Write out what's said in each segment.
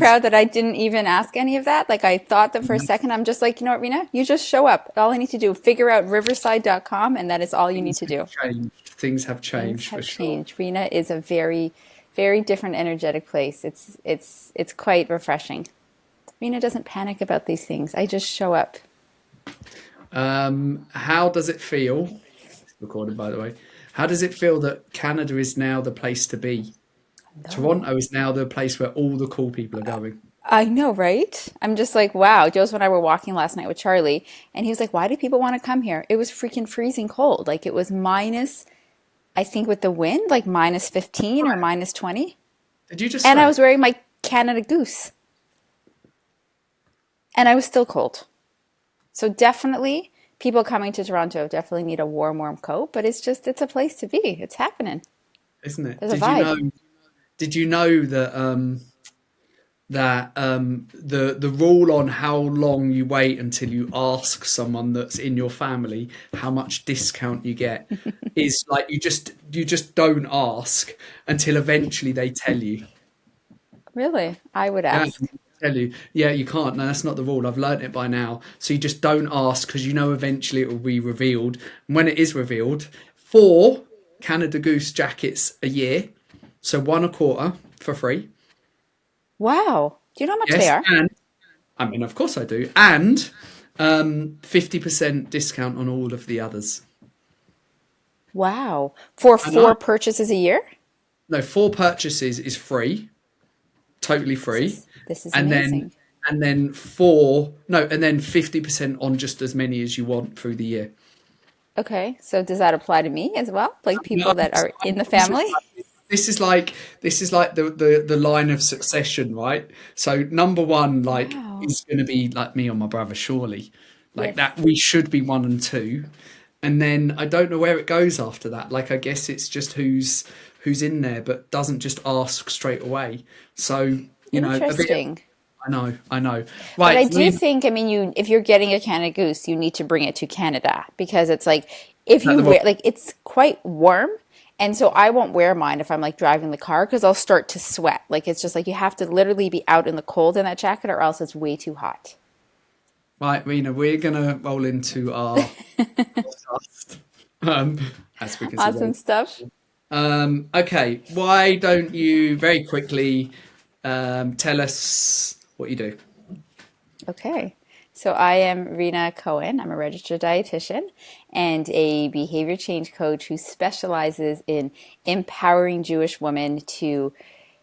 proud that I didn't even ask any of that. Like I thought that for a second, I'm just like, you know what, Rena, you just show up. All I need to do, figure out riverside.com, and that is all you need Things to have do. changed. Things have Things changed for have sure. changed. Rena is a very, very different energetic place. It's quite refreshing. Rena doesn't panic about these things. I just show up. How does it feel? It's recorded, by the way. How does it feel that Canada is now the place to be? No. Toronto is now the place where all the cool people are going. I know, right? I'm just like, wow. Joseph and I were walking last night with Charlie, and he was like, why do people want to come here? It was freaking freezing cold. Like it was minus, I think with the wind, like minus 15 or minus 20. Did you just And I say? was wearing my Canada Goose, and I was still cold. So definitely, people coming to Toronto definitely need a warm, warm coat, but it's a place to be. It's happening. Isn't it? There's a vibe. Did you know that the rule on how long you wait until you ask someone that's in your family how much discount you get is like you just don't ask until eventually they tell you. Really? I would Yeah, ask. tell you. Yeah, you can't. No, that's not the rule. I've learnt it by now. So you just don't ask because you know eventually it will be revealed. And when it is revealed, 4 Canada Goose jackets a year, so one a quarter for free. Wow. Do you know how much they Yes, are? and I mean, of course I do, and 50% discount on all of the others. Wow. For I know. 4 purchases a year? No, 4 purchases is free, totally free, This is and then amazing. and then four no, and then 50% on just as many as you want through the year. Okay. So does that apply to me as well? Like No, people that are in the this is family? this is like the line of succession, right? So number one, like, Wow. is going to be like me or my brother, surely, like Yes. that. We should be one and two, and then I don't know where it goes after that. Like, I guess it's just who's in there, but doesn't just ask straight away. So a bit. Interesting. I know. But I Right, do think, I mean, you if you're getting a Canada Goose, you need to bring it to Canada because it's like if at you the moment. wear like it's quite warm, and so I won't wear mine if I'm like driving the car because I'll start to sweat. Like it's just like you have to literally be out in the cold in that jacket or else it's way too hot. Right, Rena, we're gonna roll into our podcast um, as quick as we Awesome go. stuff. Okay, why don't you very quickly tell us what you do? Okay. So I am Rena Cohen. I'm a registered dietitian and a behavior change coach who specializes in empowering Jewish women to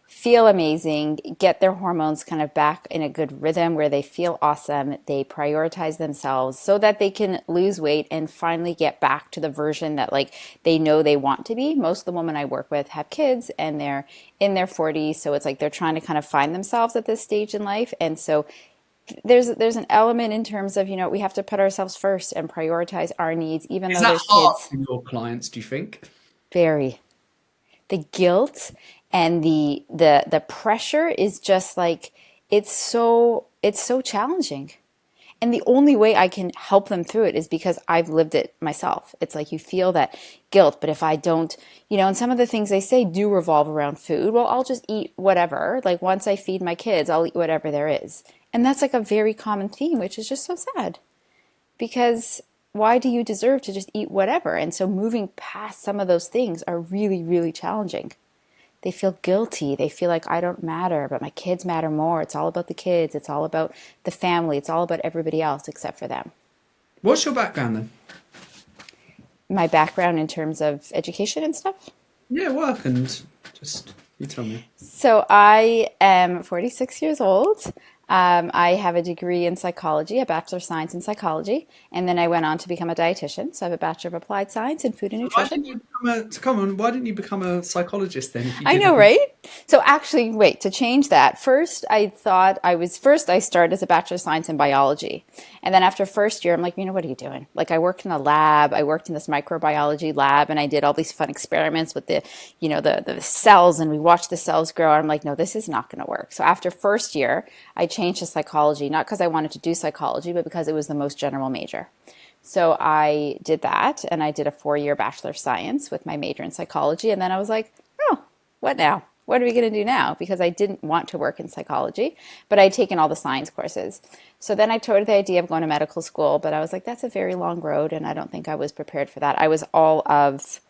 feel amazing, get their hormones kind of back in a good rhythm where they feel awesome, they prioritize themselves so that they can lose weight and finally get back to the version that like they know they want to be. Most of the women I work with have kids and they're in their 40s, so it's like they're trying to kind of find themselves at this stage in life. And so there's an element in terms of, we have to put ourselves first and prioritize our needs even Is though that there's hard kids. for your clients, do you think? Very. The guilt and the pressure is just like it's so challenging. And the only way I can help them through it is because I've lived it myself. It's like you feel that guilt, but if I don't, and some of the things they say do revolve around food. Well, I'll just eat whatever. Like once I feed my kids, I'll eat whatever there is. And that's like a very common theme, which is just so sad because why do you deserve to just eat whatever? And so moving past some of those things are really, really challenging. They feel guilty. They feel like I don't matter, but my kids matter more. It's all about the kids. It's all about the family. It's all about everybody else except for them. What's your background then? My background in terms of education and stuff. Yeah, work and just you tell me. So I am 46 years old. I have a degree in psychology, a Bachelor of Science in Psychology, and then I went on to become a dietitian. So I have a Bachelor of Applied Science in Food and So why Nutrition. didn't you come on? Why didn't you become a psychologist then? If you I know, didn't, right? So actually, wait, to change that, first I started as a Bachelor of Science in Biology. And then after first year, I'm like, what are you doing? Like I worked in a lab, I worked in this microbiology lab and I did all these fun experiments with the cells and we watched the cells grow. And I'm like, no, this is not going to work. So after first year, I changed to psychology, not because I wanted to do psychology, but because it was the most general major. So I did that and I did a 4-year Bachelor of Science with my major in psychology. And then I was like, oh, what now? what are we going to do now? Because I didn't want to work in psychology, but I'd taken all the science courses. So then I toyed with the idea of going to medical school, but I was like, that's a very long road, and I don't think I was prepared for that. I was all of,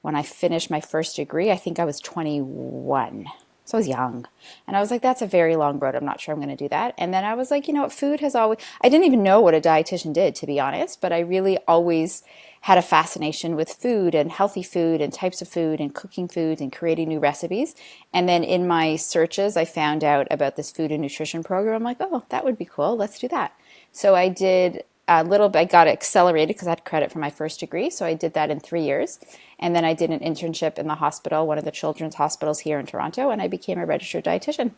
when I finished my first degree, I think I was 21. So I was young. And I was like, that's a very long road. I'm not sure I'm going to do that. And then I was like, you know what, food has always, I didn't even know what a dietitian did, to be honest, but I really always had a fascination with food and healthy food and types of food and cooking foods and creating new recipes. And then in my searches, I found out about this food and nutrition program. I'm like, oh, that would be cool. Let's do that. So I did a little bit, I got accelerated because I had credit for my first degree. So I did that in 3 years. And then I did an internship in the hospital, one of the children's hospitals here in Toronto, and I became a registered dietitian.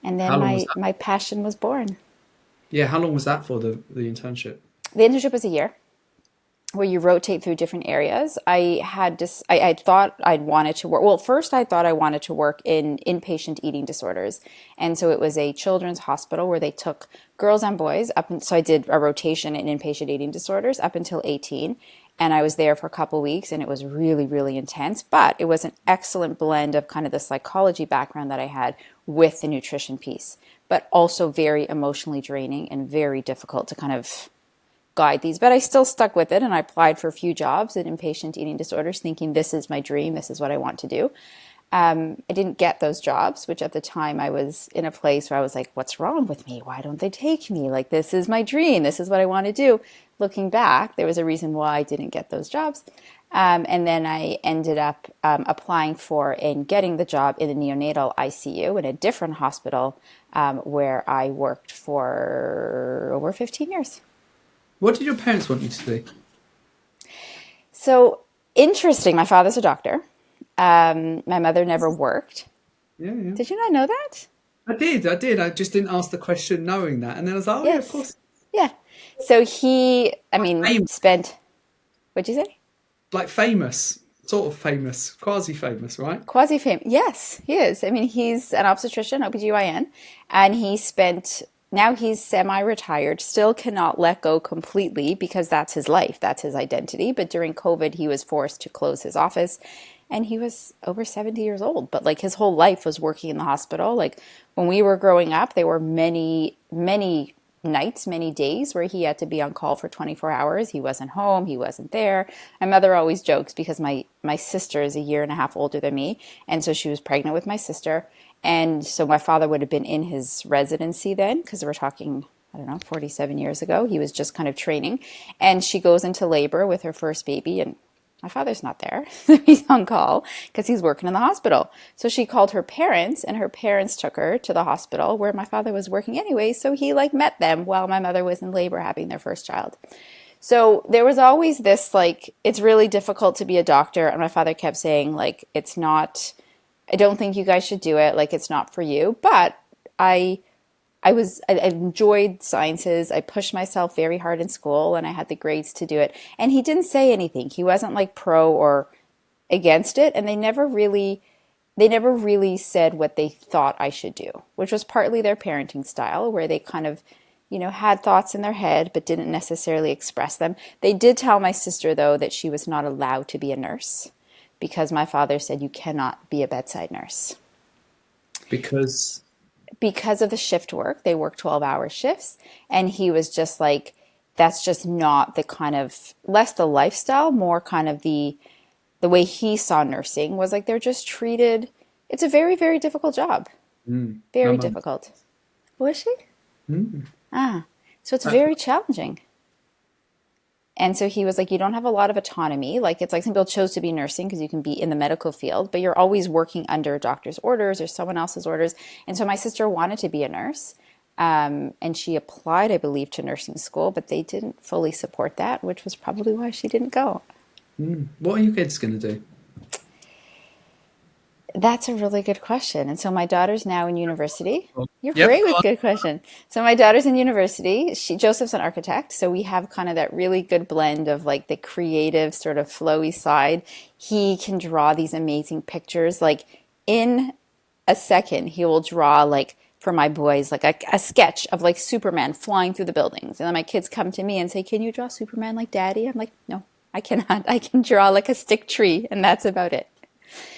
And How then long was my, that? my passion was born. Yeah, how long was that for, the internship? The internship was a year where you rotate through different areas. I thought I'd wanted to work. Well, first I thought I wanted to work in inpatient eating disorders. And so it was a children's hospital where they took girls and boys up. And so I did a rotation in inpatient eating disorders up until 18. And I was there for a couple weeks and it was really, really intense. But it was an excellent blend of kind of the psychology background that I had with the nutrition piece, but also very emotionally draining and very difficult to kind of guide these, but I still stuck with it and I applied for a few jobs in inpatient eating disorders thinking this is my dream, this is what I want to do. I didn't get those jobs, which at the time I was in a place where I was like, what's wrong with me? Why don't they take me? Like, this is my dream. This is what I want to do. Looking back, there was a reason why I didn't get those jobs. And then I ended up applying for and getting the job in the neonatal ICU in a different hospital where I worked for over 15 years. What did your parents want you to do? So interesting. My father's a doctor. My mother never worked. Yeah, yeah. Did you not know that? I did. I just didn't ask the question knowing that. And then I was like, oh, yeah, of Yes. course. Yeah. So he, I mean, Famous, spent, what'd you say? like famous, sort of famous, quasi famous, right? Quasi fame. Yes, he is. I mean, he's an obstetrician, OBGYN, and he spent, now he's semi-retired, still cannot let go completely because that's his life, that's his identity. But during COVID, he was forced to close his office and he was over 70 years old. But like his whole life was working in the hospital. Like when we were growing up, there were many, many nights, many days where he had to be on call for 24 hours. He wasn't home, he wasn't there. My mother always jokes because my sister is a year and a half older than me, and so she was pregnant with my sister. And so my father would have been in his residency then, because we're talking, I don't know, 47 years ago. He was just kind of training. And she goes into labor with her first baby, and my father's not there. He's on call because he's working in the hospital. So she called her parents and her parents took her to the hospital where my father was working anyway. So he like met them while my mother was in labor having their first child. So there was always this like, it's really difficult to be a doctor. And my father kept saying like, it's not, I don't think you guys should do it. Like, it's not for you. But I enjoyed sciences. I pushed myself very hard in school and I had the grades to do it. And he didn't say anything. He wasn't like pro or against it. And they never really said what they thought I should do, which was partly their parenting style, where they kind of, had thoughts in their head, but didn't necessarily express them. They did tell my sister, though, that she was not allowed to be a nurse because my father said you cannot be a bedside nurse. Because Because of the shift work, they work 12-hour shifts. And he was just like, that's just not the kind of, less the lifestyle, more kind of the way he saw nursing was like they're just treated. It's a very, very difficult job. my Very mum. difficult. Was she? Mm. So it's Uh, very challenging. And so he was like, you don't have a lot of autonomy. Like it's like some people chose to be nursing because you can be in the medical field, but you're always working under a doctor's orders or someone else's orders. And so my sister wanted to be a nurse. And she applied, I believe, to nursing school, but they didn't fully support that, which was probably why she didn't go. what are your kids going to do? That's a really good question. And so my daughter's now in university. Well, You're yep, great go with on. good question. So my daughter's in university. Joseph's an architect, so we have kind of that really good blend of like the creative sort of flowy side. He can draw these amazing pictures. Like in a second, he will draw like for my boys like a sketch of like Superman flying through the buildings. And then my kids come to me and say, "Can you draw Superman like Daddy?" I'm like, "No, I cannot. I can draw like a stick tree, and that's about it."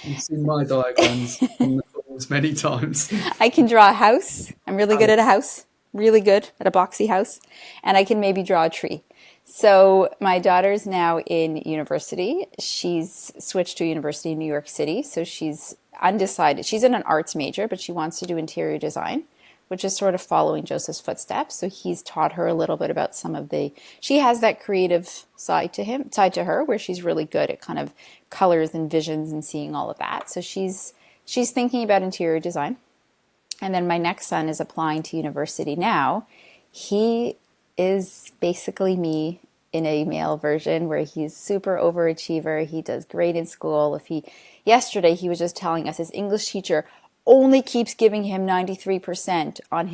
You've seen my diagrams on the calls many times. I can draw a house. I'm really good at a house, really good at a boxy house. And I can maybe draw a tree. So my daughter's now in university. She's switched to university in New York City. So she's undecided. She's in an arts major, but she wants to do interior design, which is sort of following Joseph's footsteps. So he's taught her a little bit about some of the, she has that creative side to her, where she's really good at kind of colors and visions and seeing all of that. So she's thinking about interior design. And then my next son is applying to university now. He is basically me in a male version, where he's super overachiever. He does great in school. Yesterday he was just telling us his English teacher only keeps giving him 93% on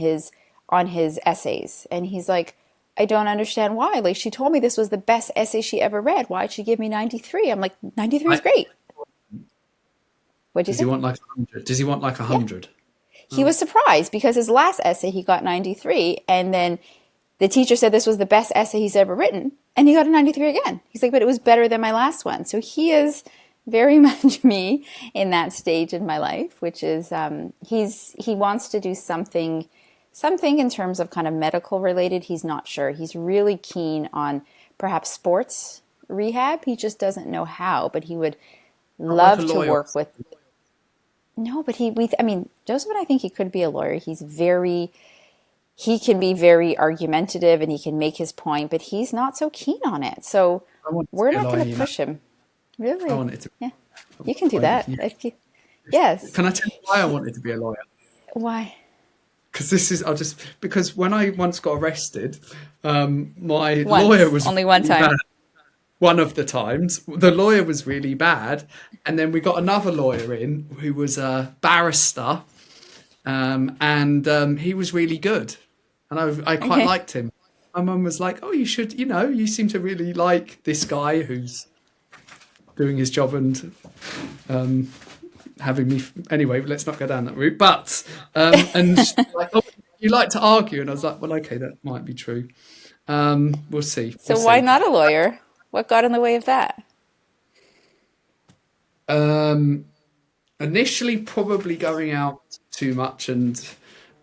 his essays. And he's like, I don't understand why. Like, she told me this was the best essay she ever read. Why'd she give me 93? I'm like, 93 is great. What'd you Does say? he want like 100? Does he want like 100? He was surprised because his last essay he got 93, and then the teacher said this was the best essay he's ever written, and he got a 93 again. He's like, but it was better than my last one. So he is very much me in that stage in my life, which is he wants to do something in terms of kind of medical related. He's not sure. He's really keen on perhaps sports rehab. He just doesn't know how, but he would Not like a love to lawyer. work with. No, but I mean, Joseph and I think he could be a lawyer. He can be very argumentative and he can make his point, but he's not so keen on it. So I want it to we're be a not lawyer, going you to know. push him. I Really? want it to Yeah, you can do be. that. Yes. Can I tell you why I wanted to be a lawyer? Why? Because when I once got arrested, my lawyer Once. was Only one really time. bad. One of the times, the lawyer was really bad, and then we got another lawyer in who was a barrister, and he was really good, and I quite Okay. liked him. My mum was like, "Oh, you should, you seem to really like this guy who's doing his job and having me." Anyway, let's not go down that route. But and she's like, "Oh, you like to argue," and I was like, "Well, okay, that might be true. We'll see. We'll So why see." not a lawyer? What got in the way of that? Um, Initially, probably going out too much and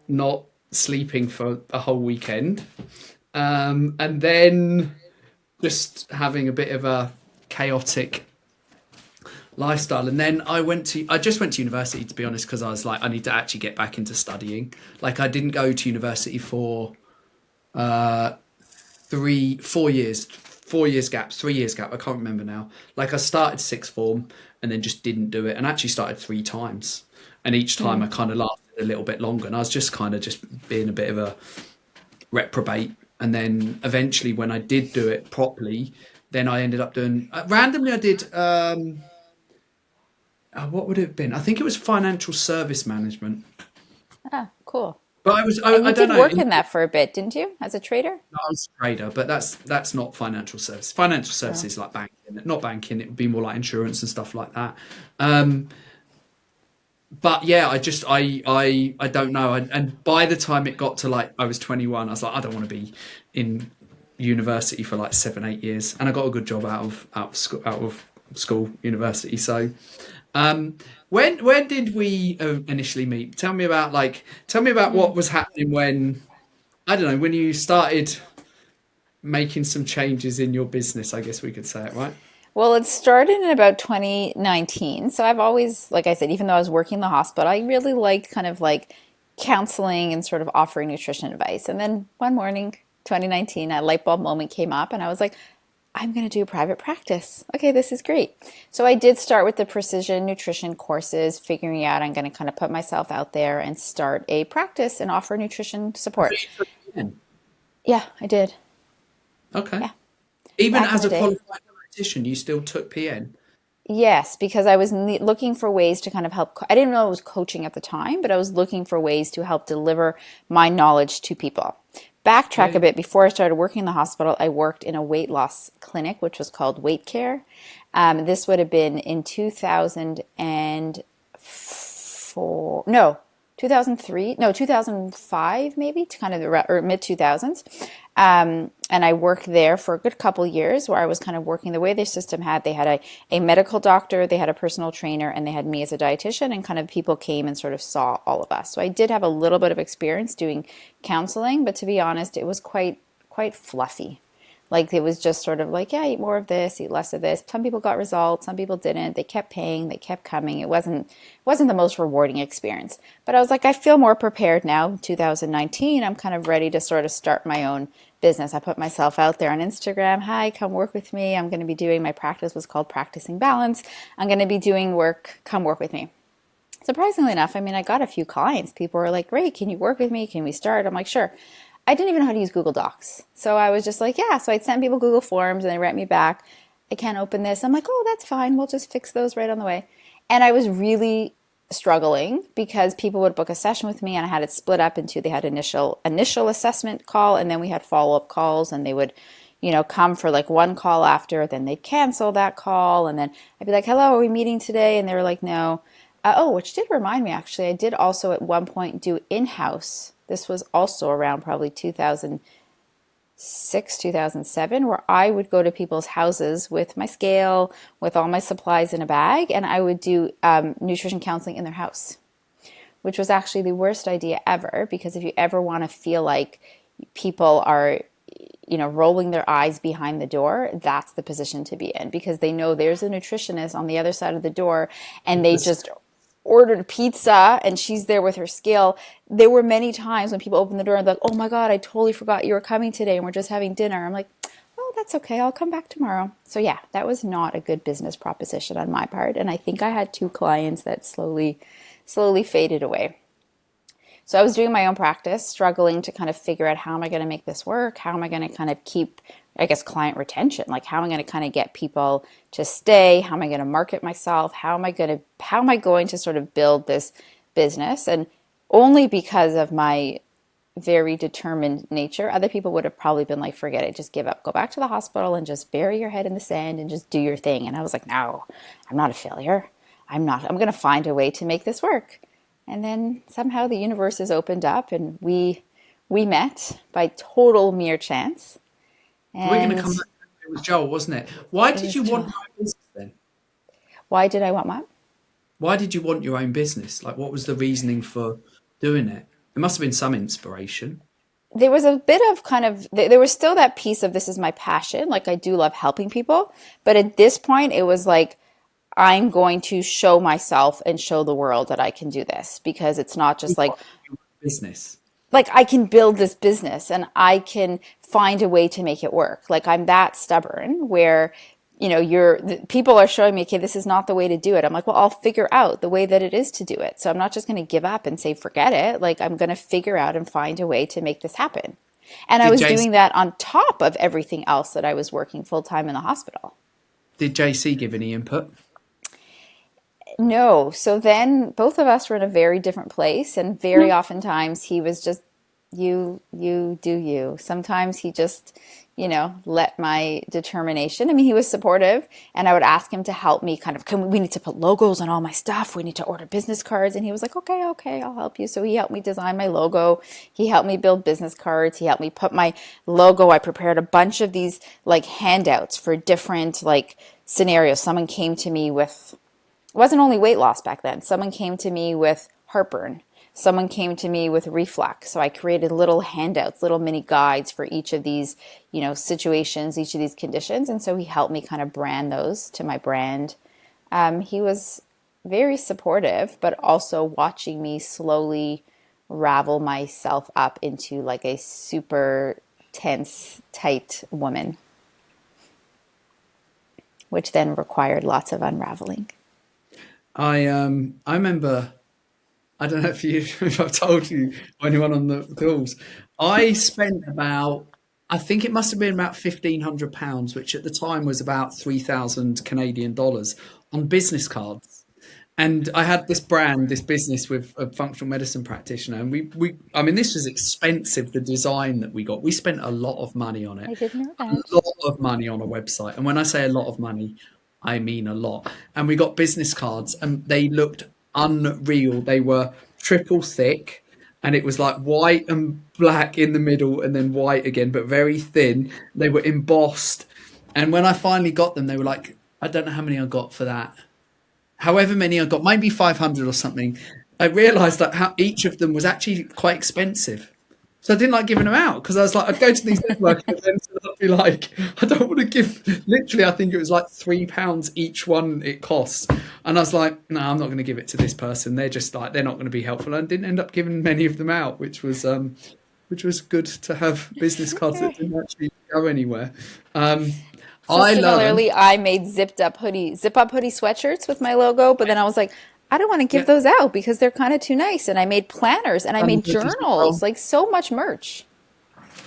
not sleeping for a whole weekend, and then just having a bit of a chaotic lifestyle. And then I just went to university, to be honest, because I was like, I need to actually get back into studying. Like, I didn't go to university for 4 years gap, 3 years gap. I can't remember now. Like, I started sixth form and then just didn't do it, and actually started three times. And each time I kind of lasted a little bit longer, and I was just kind of just being a bit of a reprobate. And then eventually, when I did do it properly, then I ended up doing randomly. I did what would it have been? I think it was financial service management. Ah, cool. But And I you don't did know. work in that for a bit, didn't you? As a trader? I was a trader, but that's not financial service. Financial Oh. services like banking, not banking. It would be more like insurance and stuff like that. Um, but yeah, I don't know. And by the time it got to like I was 21, I was like, I don't want to be in university for like 7, 8 years, and I got a good job out of school university. So when did we initially meet? Tell me about what was happening when I don't know when you started making some changes in your business. I guess we could say it, right? Well, it started in about 2019. So I've always, like I said, even though I was working in the hospital, I really liked kind of like counseling and sort of offering nutrition advice. And then one morning, 2019, a light bulb moment came up and I was like, I'm going to do private practice. Okay, this is great. So I did start with the precision nutrition courses, figuring out I'm going to kind of put myself out there and start a practice and offer nutrition support. Yeah, I did. Okay. Yeah, Even back in as the a day. qualified dietitian, you still took PN. Yes, because I was looking for ways to kind of help. I didn't know it was coaching at the time, but I was looking for ways to help deliver my knowledge to people. Backtrack Yeah. a bit, before I started working in the hospital, I worked in a weight loss clinic, which was called Weight Care. This would have been in 2004, no, 2003, no, 2005 maybe, to kind of the or mid 2000s. And I worked there for a good couple years where I was kind of working the way their system had. They had a medical doctor, they had a personal trainer, and they had me as a dietitian, and kind of people came and sort of saw all of us. So I did have a little bit of experience doing counseling, but to be honest, it was quite fluffy. Like it was just sort of like, yeah, eat more of this, eat less of this. Some people got results, some people didn't. They kept paying, they kept coming. It wasn't the most rewarding experience. But I was like, I feel more prepared now. 2019, I'm kind of ready to sort of start my own business. I put myself out there on Instagram. Hi, come work with me. I'm going to be doing, my practice was called Practicing Balance. I'm going to be doing work. Come work with me. Surprisingly enough, I mean, I got a few clients. People were like, great, can you work with me? Can we start? I'm like, sure. I didn't even know how to use Google Docs. So I was just like, yeah. So I'd send people Google Forms and they write me back. I can't open this. I'm like, oh, that's fine. We'll just fix those right on the way. And I was really struggling because people would book a session with me and I had it split up into, they had initial assessment call and then we had follow-up calls and they would, come for like one call after, then they'd cancel that call. And then I'd be like, hello, are we meeting today? And they were like, no. Which did remind me, actually, I did also at one point do in-house. This was also around probably 2006, 2007, where I would go to people's houses with my scale, with all my supplies in a bag, and I would do nutrition counseling in their house, which was actually the worst idea ever, because if you ever want to feel like people are rolling their eyes behind the door, that's the position to be in, because they know there's a nutritionist on the other side of the door and they just ordered pizza and she's there with her scale. There were many times when people opened the door and they're like, oh my God, I totally forgot you were coming today and we're just having dinner. I'm like, oh, that's okay. I'll come back tomorrow. So yeah, that was not a good business proposition on my part. And I think I had two clients that slowly faded away. So I was doing my own practice, struggling to kind of figure out, how am I going to make this work? How am I going to kind of keep, I guess, client retention? Like, how am I going to kind of get people to stay? How am I going to market myself? How am I going to sort of build this business? And only because of my very determined nature, other people would have probably been like, forget it, just give up, go back to the hospital and just bury your head in the sand and just do your thing. And I was like, no, I'm not a failure. I'm going to find a way to make this work. And then somehow the universe has opened up and we met by total mere chance. We're going to come back. It was Joel, wasn't it? Why did you want Joel. your own business then? Why did I want what? Why did you want your own business? Like, what was the reasoning for doing it? There must have been some inspiration. There was a bit of there was still that piece of, this is my passion. Like, I do love helping people. But at this point, it was like, I'm going to show myself and show the world that I can do this, because it's not just like business. Like, I can build this business and I can find a way to make it work. Like, I'm that stubborn where, people are showing me, okay, this is not the way to do it. I'm like, well, I'll figure out the way that it is to do it. So I'm not just going to give up and say, forget it. Like, I'm going to figure out and find a way to make this happen. And I was doing that on top of everything else that I was working full time in the hospital. Did JC give any input? No. So then both of us were in a very different place, and very oftentimes he was just, you do you. Sometimes he just, let my determination. I mean, he was supportive, and I would ask him to help me kind of, we need to put logos on all my stuff. We need to order business cards. And he was like, okay, I'll help you. So he helped me design my logo. He helped me build business cards. He helped me put my logo. I prepared a bunch of these like handouts for different like scenarios. Someone came to me with, it wasn't only weight loss back then. Someone came to me with heartburn. Someone came to me with reflux. So I created little handouts, little mini guides for each of these, situations, each of these conditions. And so he helped me kind of brand those to my brand. He was very supportive, but also watching me slowly ravel myself up into like a super tense, tight woman, which then required lots of unraveling. I remember, I don't know if I've told you or anyone on the calls. I spent I think it must have been about £1,500, which at the time was about 3,000 Canadian dollars, on business cards. And I had this business with a functional medicine practitioner, and I mean, this was expensive, the design that we got. We spent a lot of money on it. I didn't know A that. lot of money on a website. And when I say a lot of money, I mean a lot. And we got business cards and they looked unreal. They were triple thick and it was like white and black in the middle and then white again, but very thin. They were embossed. And when I finally got them, they were like, I don't know how many I got for that. However many I got, maybe 500 or something. I realised that how each of them was actually quite expensive. So I didn't like giving them out because I was like, I'd go to these networking events and I'd be like, I don't want to give, literally, I think it was like £3 each one it costs. And I was like, no, I'm not going to give it to this person. They're just like, they're not going to be helpful. And I didn't end up giving many of them out, which was good to have business cards that didn't actually go anywhere. So I learned, similarly, I made zip up hoodie sweatshirts with my logo, but then I was like, I don't want to give yeah, those out because they're kind of too nice. And I made planners and I done made the hoodies as well. journals, like so much merch.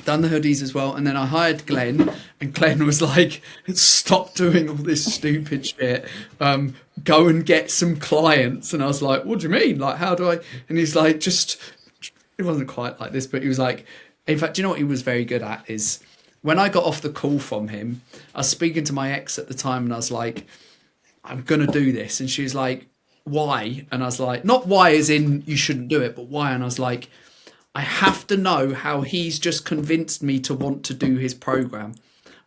Done the hoodies as well. And then I hired Glenn, and Glenn was like, stop doing all this stupid shit. Go and get some clients. And I was like, what do you mean? Like, how do I? And he's like, just, it wasn't quite like this, but he was like, in fact, do you know what he was very good at is when I got off the call from him, I was speaking to my ex at the time and I was like, I'm going to do this. And she was like, why? And I was like, not why as in you shouldn't do it, but why? And I was like, I have to know how he's just convinced me to want to do his program.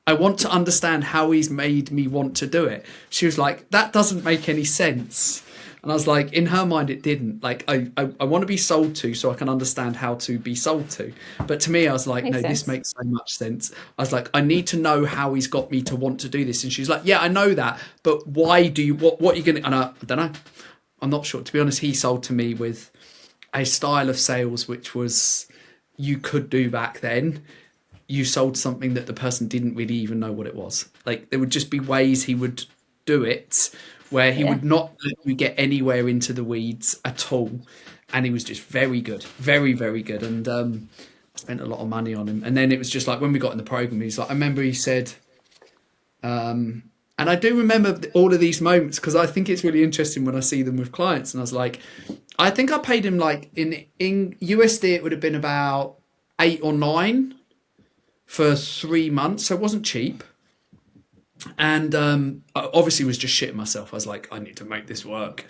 I want to understand how he's made me want to do it. She was like, that doesn't make any sense. And I was like, in her mind, it didn't. Like, I want to be sold to so I can understand how to be sold to. But to me, I was like, Makes no, this sense. makes so much sense. I was like, I need to know how he's got me to want to do this. And she's like, yeah, I know that. But why do you, what are you going to, and I don't know. I'm not sure. To be honest, he sold to me with a style of sales which was you could do back then. You sold something that the person didn't really even know what it was. Like there would just be ways he would do it where he Yeah. would not let you get anywhere into the weeds at all. And he was just very good, very, very good. And I spent a lot of money on him. And then it was just like when we got in the program, he's like, I remember he said, and I do remember all of these moments because I think it's really interesting when I see them with clients. And I was like, I think I paid him like in USD, it would have been about 8 or 9 for 3 months. So it wasn't cheap. And I obviously was just shitting myself. I was like, I need to make this work.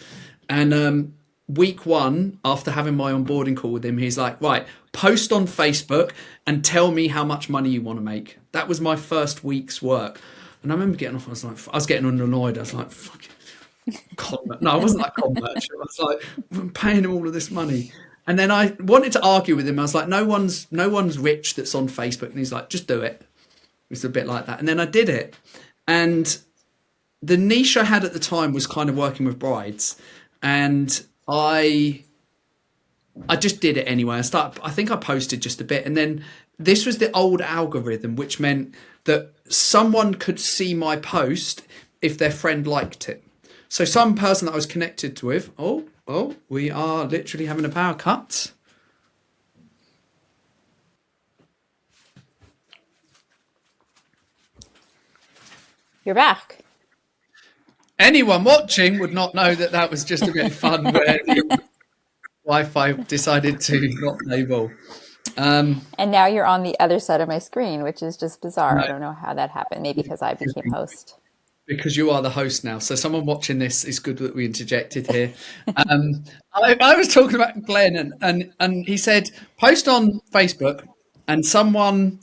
And week 1, after having my onboarding call with him, he's like, right, post on Facebook and tell me how much money you want to make. That was my first week's work. And I remember getting off, I was getting annoyed. I was like, fuck it. No, I wasn't like con merchant. I was like, I'm paying him all of this money. And then I wanted to argue with him. I was like, no one's rich that's on Facebook. And he's like, just do it. It was a bit like that. And then I did it. And the niche I had at the time was kind of working with brides. And I just did it anyway. I think I posted just a bit. And then this was the old algorithm, which meant that someone could see my post if their friend liked it. So some person that I was connected with, we are literally having a power cut. You're back. Anyone watching would not know that that was just a bit of fun where the Wi-Fi decided to not play ball. And now you're on the other side of my screen, which is just bizarre. No, I don't know how that happened. Maybe because I became host. because you are the host now. So someone watching this, is good that we interjected here. I was talking about Glenn and he said, post on Facebook, and someone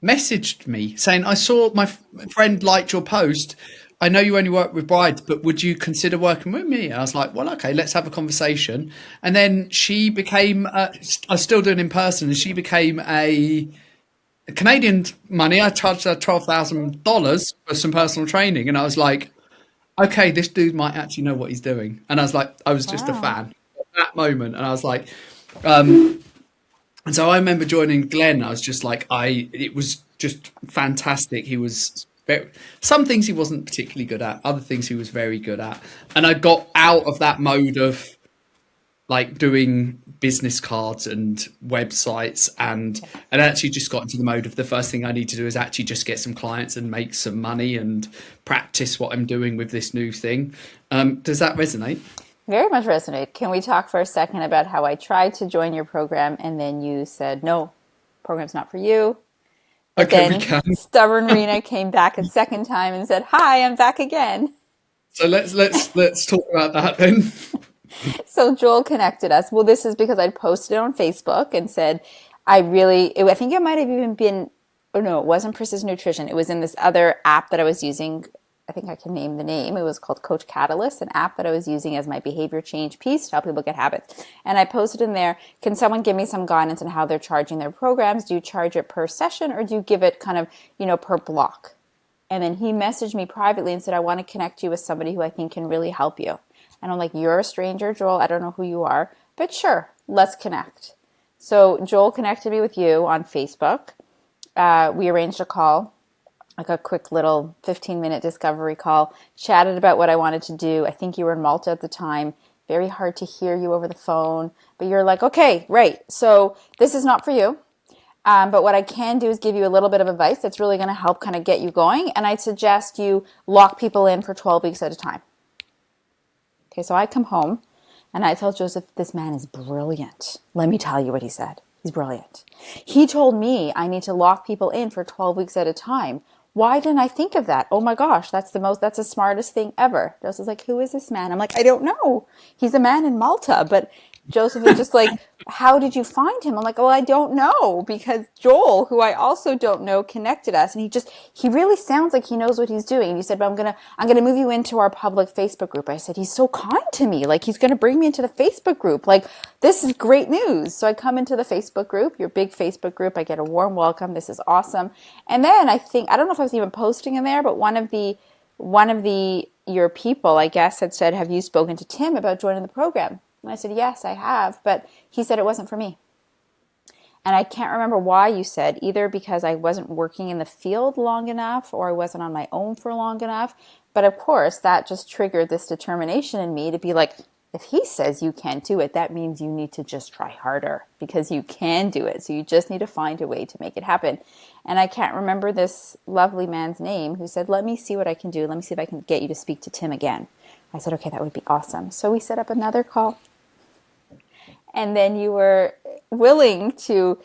messaged me saying, I saw my friend liked your post. I know you only work with brides, but would you consider working with me? I was like, well, okay, let's have a conversation. And then she became, I was still doing in person, and she became a Canadian money. I charged her $12,000 for some personal training. And I was like, okay, this dude might actually know what he's doing. And I was like, I was just a Wow. fan at that moment. And I was like, and so I remember joining Glenn. I was just like, it was just fantastic. He was some things he wasn't particularly good at, other things he was very good at. And I got out of that mode of like doing business cards and websites and actually just got into the mode of the first thing I need to do is actually just get some clients and make some money and practice what I'm doing with this new thing. Does that resonate? Very much resonate. Can we talk for a second about how I tried to join your program and then you said, no, program's not for you. But Okay, we then can. stubborn Rena came back a second time and said, hi, I'm back again. So let's talk about that then. So Joel connected us. Well, this is because I'd posted it on Facebook and said, I think it might have even been, oh no, it wasn't Precision Nutrition. It was in this other app that I was using. I think I can name the name. It was called Coach Catalyst, an app that I was using as my behavior change piece to help people get habits. And I posted in there, can someone give me some guidance on how they're charging their programs? Do you charge it per session or do you give it kind of, per block? And then he messaged me privately and said, I want to connect you with somebody who I think can really help you. And I'm like, you're a stranger, Joel. I don't know who you are, but sure, let's connect. So Joel connected me with you on Facebook. We arranged a call, like a quick little 15-minute discovery call, chatted about what I wanted to do. I think you were in Malta at the time. Very hard to hear you over the phone, but you're like, okay, right. So this is not for you. But what I can do is give you a little bit of advice that's really going to help kind of get you going. And I'd suggest you lock people in for 12 weeks at a time. Okay, so I come home and I tell Joseph, this man is brilliant. Let me tell you what he said. He's brilliant. He told me I need to lock people in for 12 weeks at a time. Why didn't I think of that? Oh my gosh, that's the smartest thing ever. Joseph's like, who is this man? I'm like, I don't know. He's a man in Malta, but Joseph is just like, how did you find him? I'm like, well, I don't know, because Joel, who I also don't know, connected us, and he really sounds like he knows what he's doing. And he said, but I'm gonna move you into our public Facebook group. I said, he's so kind to me, like he's gonna bring me into the Facebook group. Like, this is great news. So I come into the Facebook group, your big Facebook group. I get a warm welcome. This is awesome. And then I don't know if I was even posting in there, but one of your people, I guess, had said, have you spoken to Tim about joining the program? And I said, yes, I have, but he said it wasn't for me. And I can't remember why you said, either because I wasn't working in the field long enough or I wasn't on my own for long enough. But of course, that just triggered this determination in me to be like, if he says you can't do it, that means you need to just try harder, because you can do it. So you just need to find a way to make it happen. And I can't remember this lovely man's name who said, let me see what I can do. Let me see if I can get you to speak to Tim again. I said, okay, that would be awesome. So we set up another call. And then you were willing to,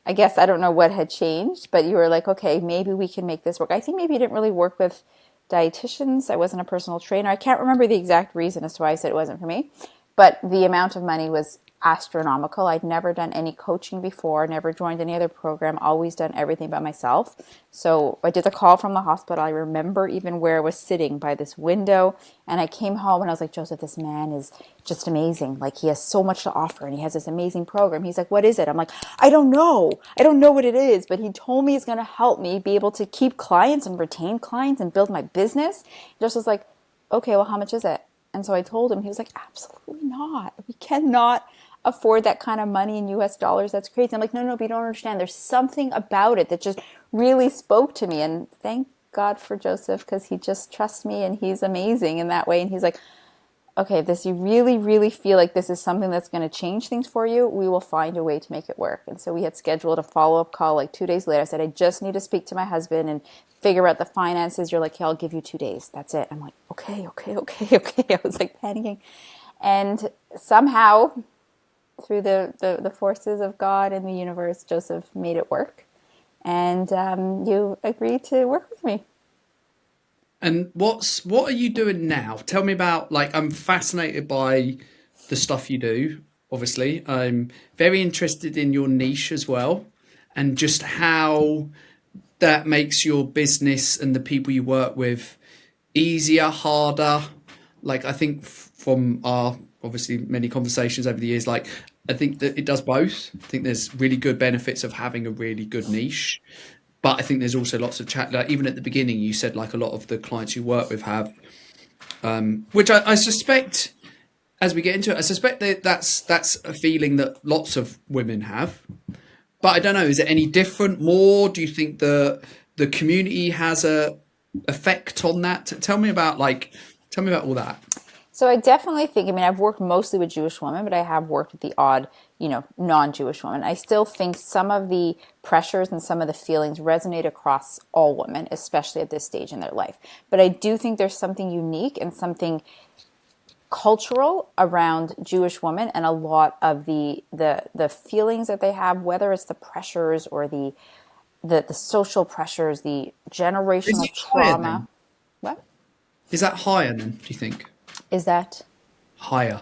I guess, I don't know what had changed, but you were like, okay, maybe we can make this work. I think maybe you didn't really work with dietitians. I wasn't a personal trainer. I can't remember the exact reason as to why I said it wasn't for me, but the amount of money was astronomical. I'd never done any coaching before, never joined any other program, always done everything by myself. So I did the call from the hospital. I remember even where I was sitting by this window, and I came home and I was like, Joseph, this man is just amazing. Like, he has so much to offer and he has this amazing program. He's like, what is it? I'm like, I don't know. I don't know what it is, but he told me it's going to help me be able to keep clients and retain clients and build my business. Just was like, okay, well, how much is it? And so I told him. He was like, absolutely not. We cannot afford that kind of money in US dollars. That's crazy. I'm like, no, but you don't understand. There's something about it that just really spoke to me. And thank God for Joseph, because he just trusts me and he's amazing in that way. And he's like, okay, if you really, really feel like this is something that's going to change things for you, we will find a way to make it work. And so we had scheduled a follow-up call like 2 days later. I said, I just need to speak to my husband and figure out the finances. You're like, hey, I'll give you 2 days. That's it. I'm like, okay. I was like panicking. And somehow, through the forces of God and the universe, Joseph made it work. And you agreed to work with me. And what are you doing now? Tell me about, like, I'm fascinated by the stuff you do, obviously. I'm very interested in your niche as well, and just how that makes your business and the people you work with easier, harder. Like, I think from our obviously many conversations over the years, like, I think that it does both. I think there's really good benefits of having a really good niche. But I think there's also lots of chat. Like, even at the beginning, you said like a lot of the clients you work with have, which I suspect, as we get into it, I suspect that that's a feeling that lots of women have. But I don't know, is it any different? More? Do you think the community has a effect on that? Tell me about all that. So I definitely think, I've worked mostly with Jewish women, but I have worked with the odd, non-Jewish women. I still think some of the pressures and some of the feelings resonate across all women, especially at this stage in their life. But I do think there's something unique and something cultural around Jewish women, and a lot of the feelings that they have, whether it's the pressures or the social pressures, the generational trauma. What? Is that higher then, do you think? Is that higher?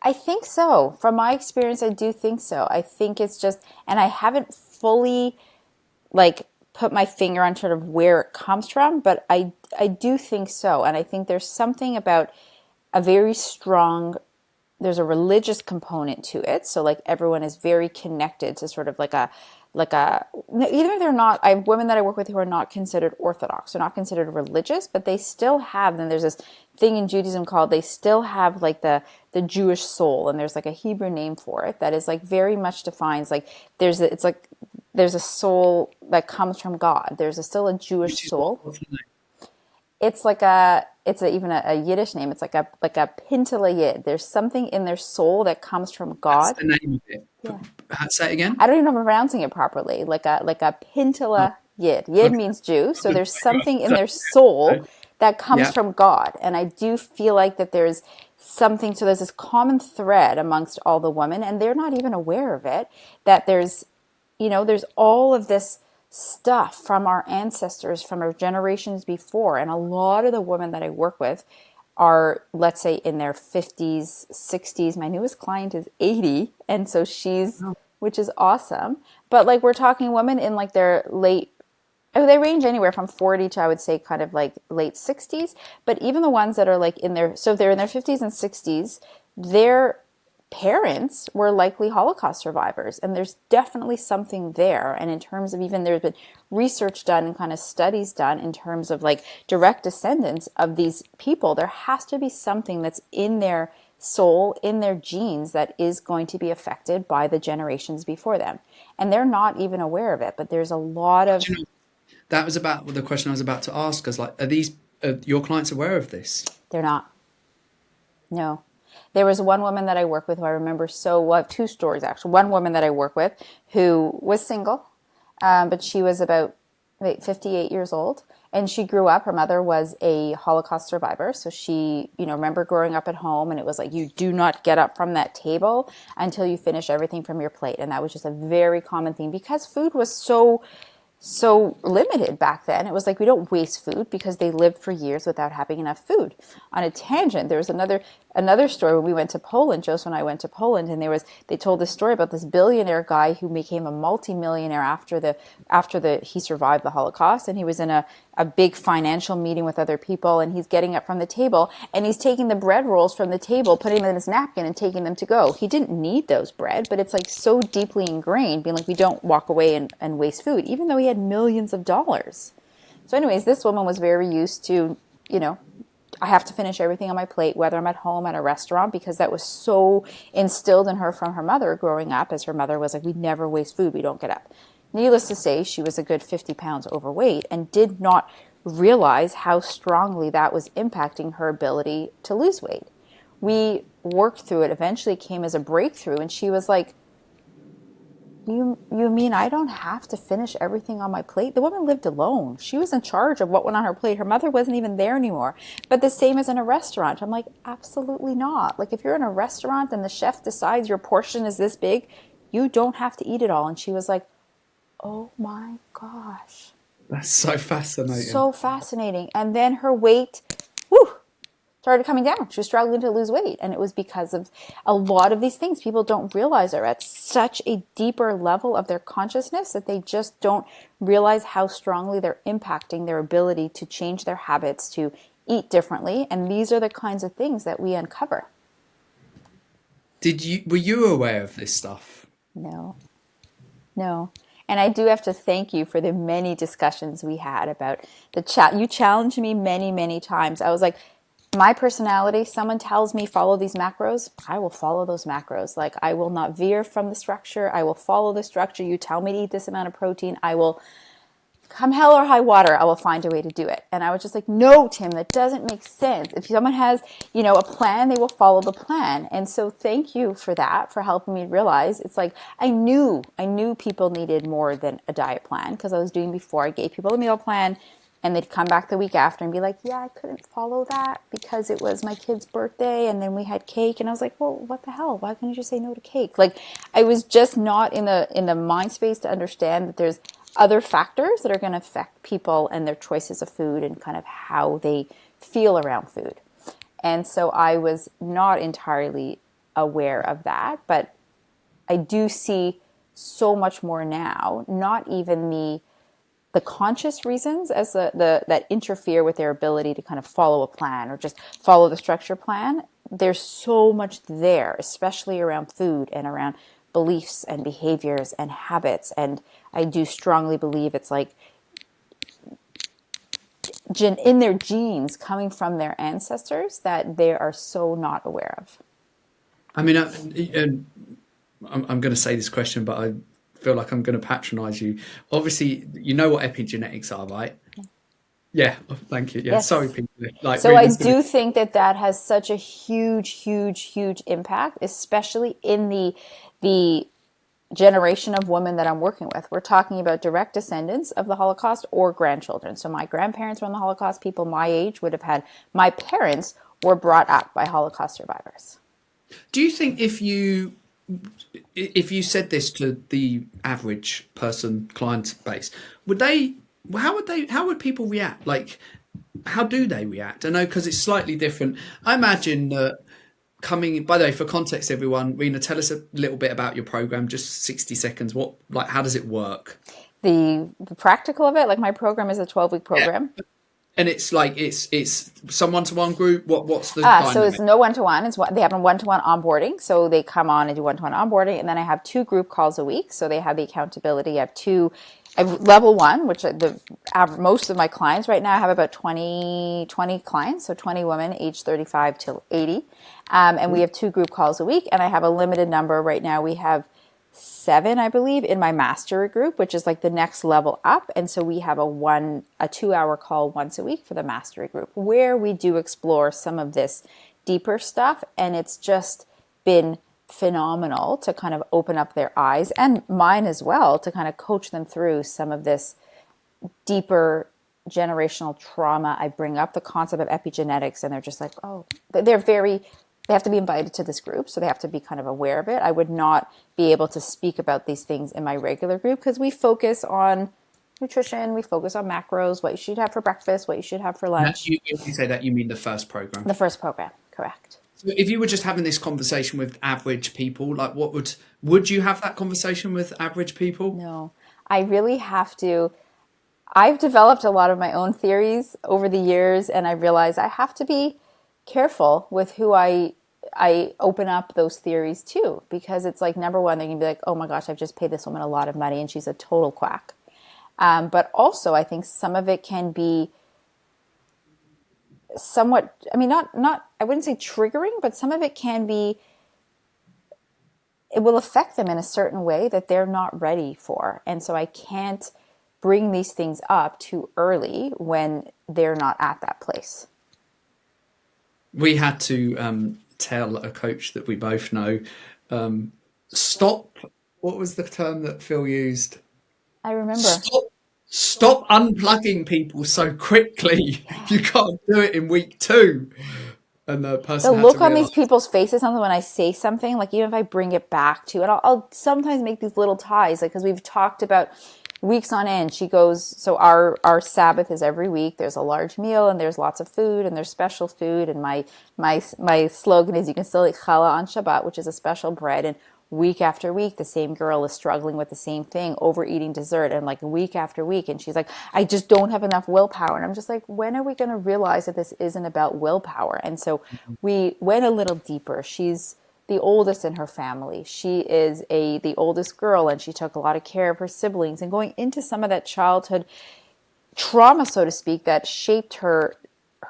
I think so. From my experience, I do think so. I think it's just, and I haven't fully like put my finger on sort of where it comes from, but I do think so. And I think there's something about a very strong, there's a religious component to it. So like everyone is very connected to sort of like a even if they're not, I have women that I work with who are not considered orthodox, they're not considered religious, but they still have, and there's this thing in Judaism called, they still have like the Jewish soul, and there's like a Hebrew name for it that is like very much defines like it's like there's a soul that comes from God. There's still a Jewish Which is what, soul. what's the name? It's like even a Yiddish name. It's like a pintele yid. There's something in their soul that comes from That's God. the name of it. Yeah. Say it I again. don't even know if I'm pronouncing it properly. Like a Oh, pintele yid. Yid okay. means Jew. So Good. there's something in So, their soul that comes yeah. from God. And I do feel like that there's something, so there's this common thread amongst all the women, and they're not even aware of it, that there's all of this stuff from our ancestors, from our generations before. And a lot of the women that I work with are, let's say, in their 50s, 60s. My newest client is 80. And so which is awesome. But like we're talking women in like their late, oh, they range anywhere from 40 to, I would say, kind of like late 60s. But even the ones that are like so if they're in their 50s and 60s, their parents were likely Holocaust survivors. And there's definitely something there. And in terms of, even there's been research done and kind of studies done in terms of like direct descendants of these people, there has to be something that's in their soul, in their genes, that is going to be affected by the generations before them. And they're not even aware of it. But there's a lot Do of, you know, that was about the question I was about to ask. Is like, are your clients aware of this? they're not. No. There was one woman that I work with who I remember so well, two stories actually. One woman that I work with who was single, but she was about 58 years old. And she grew up, her mother was a Holocaust survivor. So she, remember growing up at home, and it was like, you do not get up from that table until you finish everything from your plate. And that was just a very common thing because food was so limited back then. It was like we don't waste food because they lived for years without having enough food. On a tangent, there was another story when we went to Poland. Joseph and I went to Poland, and they told this story about this billionaire guy who became a multimillionaire after he survived the Holocaust, and he was in a big financial meeting with other people, and he's getting up from the table and he's taking the bread rolls from the table, putting them in his napkin and taking them to go. He didn't need those bread, but it's like so deeply ingrained, being like, we don't walk away and waste food, even though he had millions of dollars. So anyways, this woman was very used to, I have to finish everything on my plate, whether I'm at home, at a restaurant, because that was so instilled in her from her mother growing up, as her mother was like, we never waste food, we don't get up. Needless to say, she was a good 50 pounds overweight and did not realize how strongly that was impacting her ability to lose weight. We worked through it. Eventually it came as a breakthrough, and she was like, you mean I don't have to finish everything on my plate? The woman lived alone. She was in charge of what went on her plate. Her mother wasn't even there anymore. But the same as in a restaurant. I'm like, absolutely not. Like if you're in a restaurant and the chef decides your portion is this big, you don't have to eat it all. And she was like, oh my gosh. That's so fascinating. So fascinating. And then her weight, whew, started coming down. She was struggling to lose weight. And it was because of a lot of these things people don't realize are at such a deeper level of their consciousness that they just don't realize how strongly they're impacting their ability to change their habits, to eat differently. And these are the kinds of things that we uncover. Were you aware of this stuff? No, no. And I do have to thank you for the many discussions we had about the chat. You challenged me many, many times. I was like, my personality, someone tells me follow these macros, I will follow those macros. Like I will not veer from the structure. I will follow the structure. You tell me to eat this amount of protein, I will, come hell or high water, I will find a way to do it. And I was just like, no, Tim, that doesn't make sense. If someone has, a plan, they will follow the plan. And so thank you for that, for helping me realize it's like, I knew people needed more than a diet plan, because I was doing before. I gave people a meal plan and they'd come back the week after and be like, yeah, I couldn't follow that because it was my kid's birthday and then we had cake. And I was like, well, what the hell? Why couldn't you just say no to cake? Like I was just not in the mind space to understand that there's other factors that are going to affect people and their choices of food and kind of how they feel around food. And so I was not entirely aware of that, but I do see so much more now, not even the conscious reasons as the that interfere with their ability to kind of follow a plan or just follow the structure plan. There's so much there, especially around food and around beliefs and behaviors and habits. And I do strongly believe it's like in their genes coming from their ancestors that they are so not aware of. I mean, I'm going to say this question, but I feel like I'm going to patronize you. Obviously, you know what epigenetics are, right? Yeah, thank you. Yeah, sorry, Yes. people. Like, So I Rena's going to. do think that that has such a huge, huge, huge impact, especially in the generation of women that I'm working with. We're talking about direct descendants of the Holocaust or grandchildren. So my grandparents were in the Holocaust. People my age would have had, my parents were brought up by Holocaust survivors. Do you think if you said this to the average person client base, would they? How would people react? Like, how do they react? I know because it's slightly different. I imagine that coming. By the way, for context, everyone, Rena, tell us a little bit about your program. Just 60 seconds. How does it work? The practical of it, like my program is a 12-week Yeah. program. And it's like it's some one-to-one group. What's the So it's dynamic? no one-to-one. They have a one-to-one onboarding. So they come on and do one-to-one onboarding. And then I have 2 group calls a week. So they have the accountability. I have level 1, which most of my clients right now, I have about 20 clients. So 20 women aged 35 till 80. And we have 2 group calls a week. And I have a limited number right now. We have 7, I believe, in my mastery group, which is like the next level up. And so we have a 2-hour call once a week for the mastery group where we do explore some of this deeper stuff. And it's just been phenomenal to kind of open up their eyes and mine as well to kind of coach them through some of this deeper generational trauma. I bring up the concept of epigenetics and they're just like, oh, they have to be invited to this group, so they have to be kind of aware of it. I would not be able to speak about these things in my regular group because we focus on nutrition, we focus on macros, what you should have for breakfast, what you should have for lunch. If you say that, you mean the first program. The first program, correct. So if you were just having this conversation with average people, like would you have that conversation with average people? No, I really have to. I've developed a lot of my own theories over the years, and I realize I have to be careful with who I open up those theories to, because it's like, number one, they're gonna be like, oh my gosh, I've just paid this woman a lot of money and she's a total quack. But also I think some of it can be somewhat, I mean, not I wouldn't say triggering, but some of it can be, it will affect them in a certain way that they're not ready for. And so I can't bring these things up too early when they're not at that place. We had to tell a coach that we both know, stop. What was the term that Phil used? I remember. Stop unplugging people so quickly. You can't do it in week 2. And the person The had look to on these realise. people's faces, something when I say something, like even if I bring it back to, and I'll sometimes make these little ties, like because we've talked about weeks on end. She goes, so our Sabbath is every week. There's a large meal and there's lots of food and there's special food. And my slogan is, you can still eat challah on Shabbat, which is a special bread. And week after week, the same girl is struggling with the same thing, overeating dessert, and like week after week. And she's like, I just don't have enough willpower. And I'm just like, when are we going to realize that this isn't about willpower? And so we went a little deeper. She's the oldest in her family. She is the oldest girl, and she took a lot of care of her siblings, and going into some of that childhood trauma, so to speak, that shaped her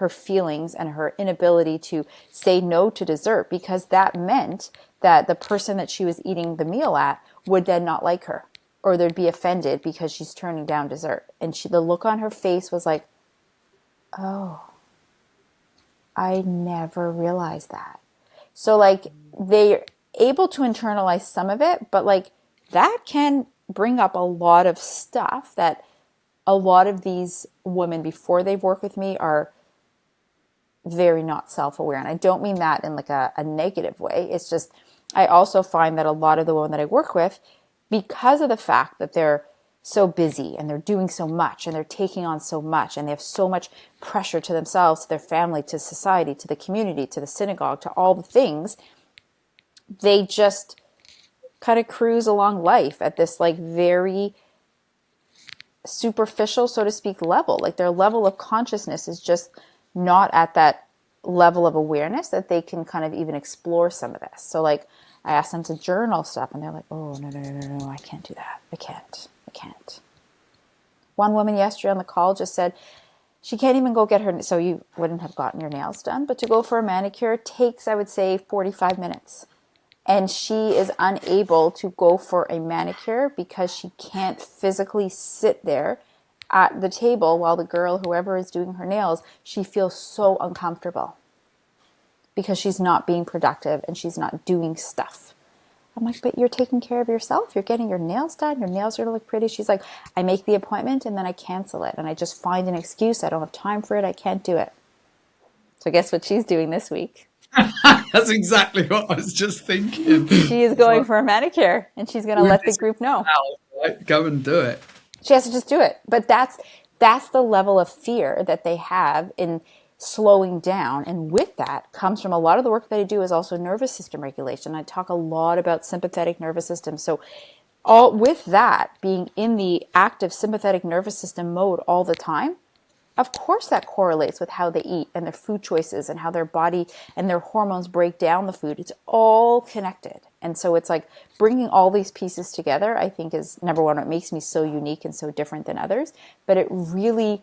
feelings and her inability to say no to dessert, because that meant that the person that she was eating the meal at would then not like her, or they'd be offended because she's turning down dessert. And the look on her face was like, oh, I never realized that. So like they're able to internalize some of it, but like that can bring up a lot of stuff that a lot of these women before they've worked with me are very not self-aware. And I don't mean that in like a negative way. It's just, I also find that a lot of the women that I work with, because of the fact that they're so busy and they're doing so much and they're taking on so much and they have so much pressure to themselves, to their family, to society, to the community, to the synagogue, to all the things, they just kind of cruise along life at this like very superficial, so to speak, level. Like their level of consciousness is just not at that level of awareness that they can kind of even explore some of this. So like I asked them to journal stuff and they're like, oh, no, I can't do that. I can't. One woman yesterday on the call just said she can't even go get her, so you wouldn't have gotten your nails done, but to go for a manicure takes, I would say, 45 minutes. And she is unable to go for a manicure because she can't physically sit there at the table while the girl, whoever is doing her nails, she feels so uncomfortable because she's not being productive and she's not doing stuff. I'm like, but you're taking care of yourself. You're getting your nails done. Your nails are going to look pretty. She's like, I make the appointment and then I cancel it. And I just find an excuse. I don't have time for it. I can't do it. So guess what she's doing this week? That's exactly what I was just thinking. She is going for a manicure and she's going to let the group know. Right, go and do it. She has to just do it. But that's the level of fear that they have in slowing down. And with that comes from a lot of the work that I do is also nervous system regulation. I talk a lot about sympathetic nervous system. So all with that being in the active sympathetic nervous system mode all the time, of course that correlates with how they eat and their food choices and how their body and their hormones break down the food. It's all connected. And so it's like bringing all these pieces together, I think is number one, what makes me so unique and so different than others. But it really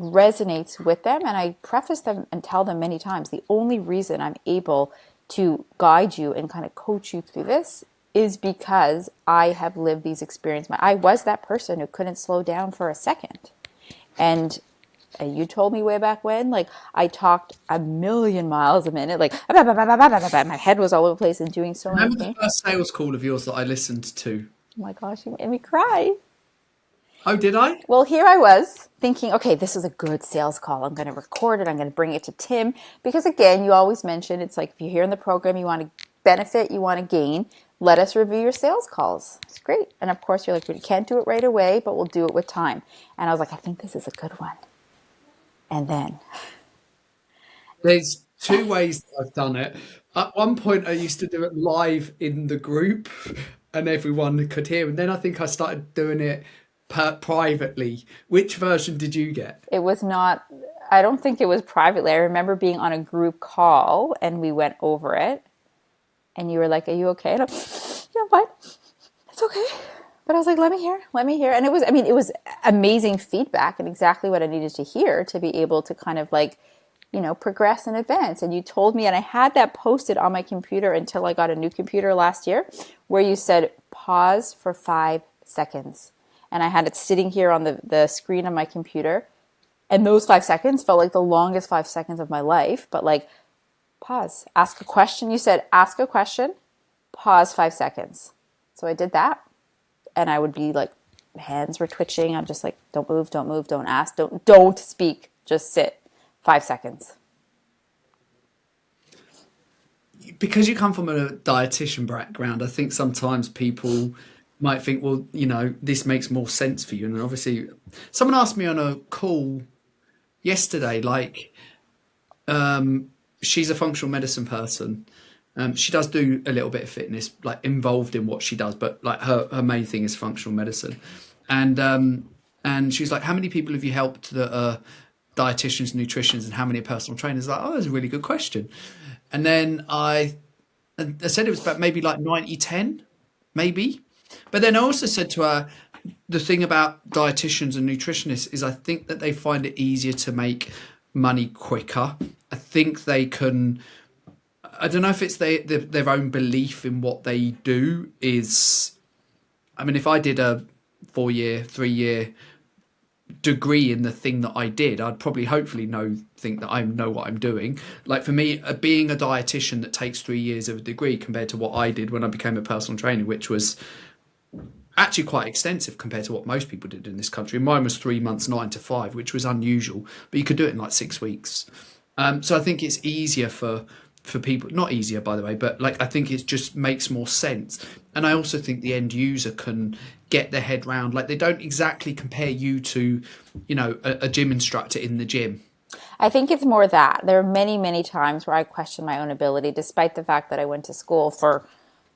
resonates with them. And I preface them and tell them many times, the only reason I'm able to guide you and kind of coach you through this is because I have lived these experiences. I was that person who couldn't slow down for a second. And you told me way back when, like I talked a million miles a minute, like my head was all over the place and doing so many things. Remember the first sales call of yours that I listened to? Oh my gosh, you made me cry. Oh, did I? Well, here I was thinking, okay, this is a good sales call. I'm going to record it. I'm going to bring it to Tim. Because again, you always mention, it's like if you're here in the program, you want to benefit, you want to gain, let us review your sales calls. It's great. And of course, you're like, we can't do it right away, but we'll do it with time. And I was like, I think this is a good one. And then there's two ways that I've done it. At one point, I used to do it live in the group and everyone could hear. And then I think I started doing it privately. Which version did you get? It was not, I don't think it was privately. I remember being on a group call and we went over it. And you were like, are you okay? And I'm, yeah, I'm fine. It's okay. But I was like, let me hear. And it was amazing feedback and exactly what I needed to hear to be able to kind of like, progress and advance. And you told me, and I had that posted on my computer until I got a new computer last year, where you said, pause for 5 seconds. And I had it sitting here on the screen on my computer. And those 5 seconds felt like the longest 5 seconds of my life. But like, pause, ask a question. You said, ask a question, pause 5 seconds. So I did that. And I would be like, hands were twitching. I'm just like, don't move, don't ask, don't speak, just sit. 5 seconds. Because you come from a dietitian background, I think sometimes people might think, well, this makes more sense for you. And obviously, someone asked me on a call yesterday, like, she's a functional medicine person. She does do a little bit of fitness, like involved in what she does, but like her main thing is functional medicine. And she's like, how many people have you helped that are dietitians, nutritionists, and how many are personal trainers? Like, oh, that's a really good question. And then I said it was about maybe like 90-10, maybe. But then I also said to her, the thing about dietitians and nutritionists is I think that they find it easier to make money quicker. I think they can, I don't know if it's their own belief in what they do is, I mean, if I did a 4-year, 3-year degree in the thing that I did, I'd probably hopefully think that I know what I'm doing. Like for me, being a dietitian that takes 3 years of a degree compared to what I did when I became a personal trainer, which was actually quite extensive compared to what most people did in this country. Mine was 3 months, 9 to 5, which was unusual, but you could do it in like 6 weeks. So I think it's easier for people, not easier by the way, but like I think it just makes more sense. And I also think the end user can get their head round, like they don't exactly compare you to, a gym instructor in the gym. I think it's more that. There are many, many times where I question my own ability, despite the fact that I went to school for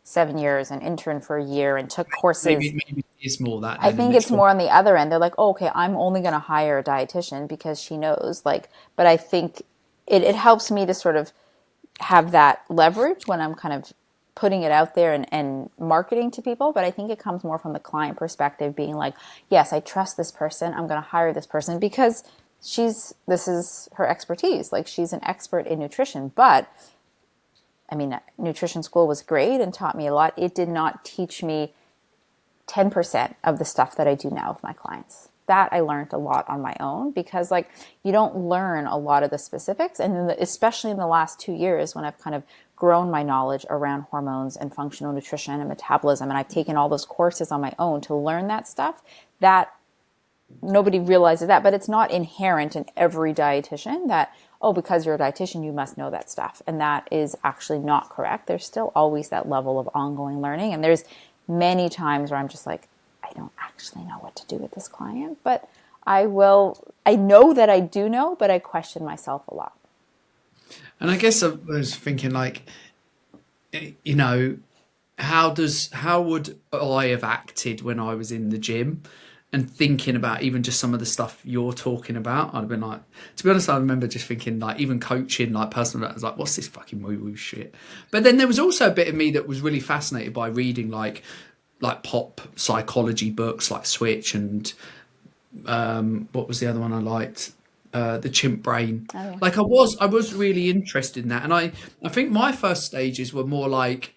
7 years and interned for a year and took courses. Maybe it's more that I then, and think it's it's from more on the other end. They're like, oh, okay, I'm only going to hire a dietitian because she knows. Like, but I think it helps me to sort of have that leverage when I'm kind of putting it out there and marketing to people. But I think it comes more from the client perspective, being like, yes, I trust this person. I'm going to hire this person because this is her expertise. Like, she's an expert in nutrition. But I mean, nutrition school was great and taught me a lot. It did not teach me 10% of the stuff that I do now with my clients. That I learned a lot on my own, because like, you don't learn a lot of the specifics. And then especially in the last 2 years, when I've kind of grown my knowledge around hormones and functional nutrition and metabolism, and I've taken all those courses on my own to learn that stuff, that nobody realizes that, but it's not inherent in every dietitian that, oh, because you're a dietitian, you must know that stuff. And that is actually not correct. There's still always that level of ongoing learning. And there's many times where I'm just like, I don't actually know what to do with this client, but I know that I do know, but I question myself a lot. And I guess I was thinking, like, you know, how would I have acted when I was in the gym, and thinking about even just some of the stuff you're talking about? I'd have been like, to be honest, I remember just thinking, like, even coaching, like, personal, I was like, what's this fucking woo-woo shit? But then there was also a bit of me that was really fascinated by reading like pop psychology books like Switch and what was the other one I liked? The Chimp Brain. Oh, yeah. Like, I was really interested in that. And I think my first stages were more like,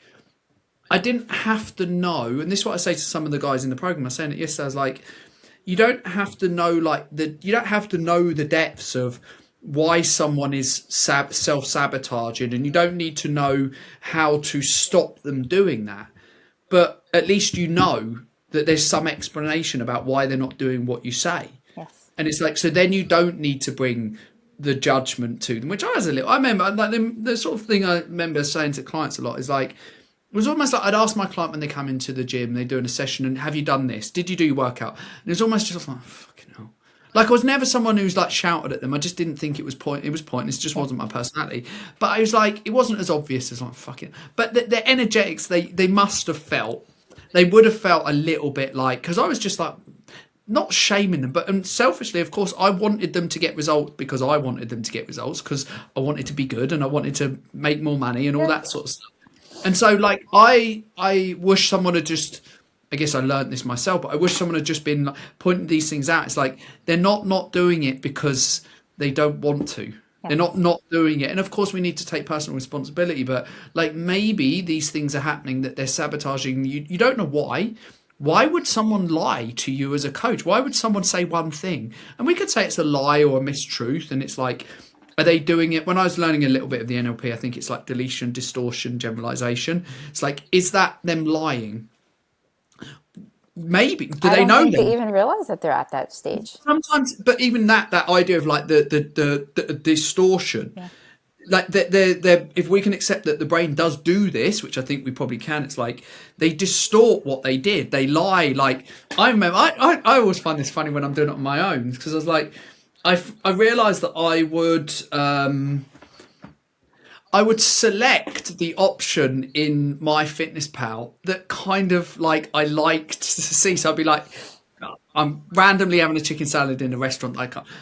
I didn't have to know, and this is what I say to some of the guys in the program. I was saying it yesterday. I was like, you don't have to know you don't have to know the depths of why someone is self-sabotaging, and you don't need to know how to stop them doing that. But at least you know that there's some explanation about why they're not doing what you say. Yes. And it's like, so then you don't need to bring the judgment to them, which I remember, like, the sort of thing I remember saying to clients a lot is like, it was almost like I'd ask my client when they come into the gym, they're doing a session, and have you done this? Did you do your workout? And it was almost just like, oh, fucking hell. Like, I was never someone who's like shouted at them. I just didn't think it was pointless. It just wasn't my personality. But I was like, it wasn't as obvious as like, fucking. But the energetics they must have felt. They would have felt a little bit like, because I was just like, not shaming them, but selfishly, of course, I wanted them to get results because I wanted them to get results, because I wanted to be good and I wanted to make more money and all that sort of stuff. And so, like, I wish someone had just, I guess I learned this myself, but I wish someone had just been like, pointing these things out. It's like, they're not doing it because they don't want to. Yes. They're not doing it. And of course, we need to take personal responsibility, but like, maybe these things are happening that they're sabotaging you. You don't know why. Why would someone lie to you as a coach? Why would someone say one thing? And we could say it's a lie or a mistruth. And it's like, are they doing it? When I was learning a little bit of the NLP, I think it's like deletion, distortion, generalization. It's like, is that them lying? Maybe. Do they know? I don't think they even realize that they're at that stage. Sometimes, but even that idea of like the distortion, like they're, if we can accept that the brain does do this, which I think we probably can, it's like they distort what they did. They lie. Like, I remember, I always find this funny when I'm doing it on my own, because I was like, I realised that I would select the option in MyFitnessPal that kind of like I liked to see. So I'd be like, I'm randomly having a chicken salad in a restaurant,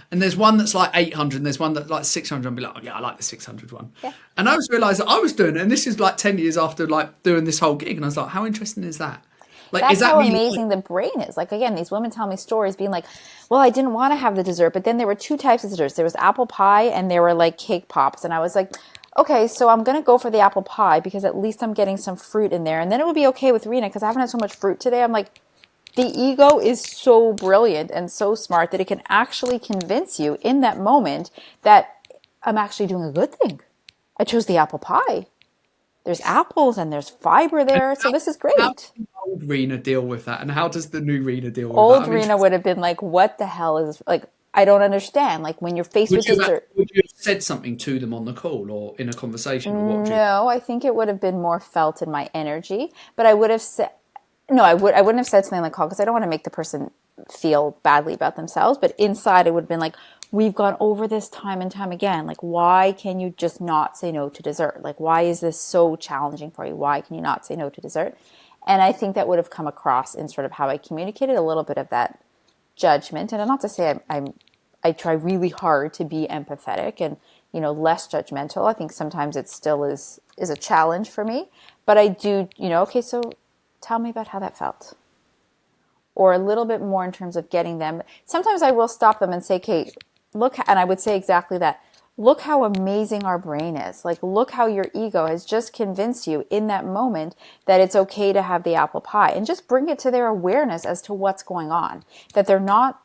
and there's one that's like 800 and there's one that's like 600. I'd be like, oh, yeah, I like the 600 one. Yeah. And I was realised that I was doing it, and this is like 10 years after like doing this whole gig, and I was like, how interesting is that? Like, that's is that how amazing the brain is. Like, again, these women tell me stories being like, well, I didn't want to have the dessert, but then there were two types of desserts. There was apple pie and there were like cake pops. And I was like, okay, so I'm going to go for the apple pie because at least I'm getting some fruit in there. And then it would be okay with Rena because I haven't had so much fruit today. I'm like, the ego is so brilliant and so smart that it can actually convince you in that moment that I'm actually doing a good thing. I chose the apple pie. There's apples and there's fiber there, so this is great. How does old Rena deal with that, and how does the new Rena deal with that? Old Rena would have been like, what the hell is this? Like, I don't understand. Like, when you're faced with dessert. Would you have said something to them on the call or in a conversation? Or what? No, I think it would have been more felt in my energy, but I would have said, no, I wouldn't have said something on the call because I don't want to make the person feel badly about themselves, but inside it would have been like, we've gone over this time and time again. Like, why can you just not say no to dessert? Like, why is this so challenging for you? Why can you not say no to dessert? And I think that would have come across in sort of how I communicated, a little bit of that judgment. And not to say I try really hard to be empathetic and, less judgmental. I think sometimes it still is a challenge for me, but I do, okay, so tell me about how that felt. Or a little bit more in terms of getting them. Sometimes I will stop them and say, okay, look, and I would say exactly that. Look how amazing our brain is. Like, look how your ego has just convinced you in that moment that it's okay to have the apple pie, and just bring it to their awareness as to what's going on, that they're not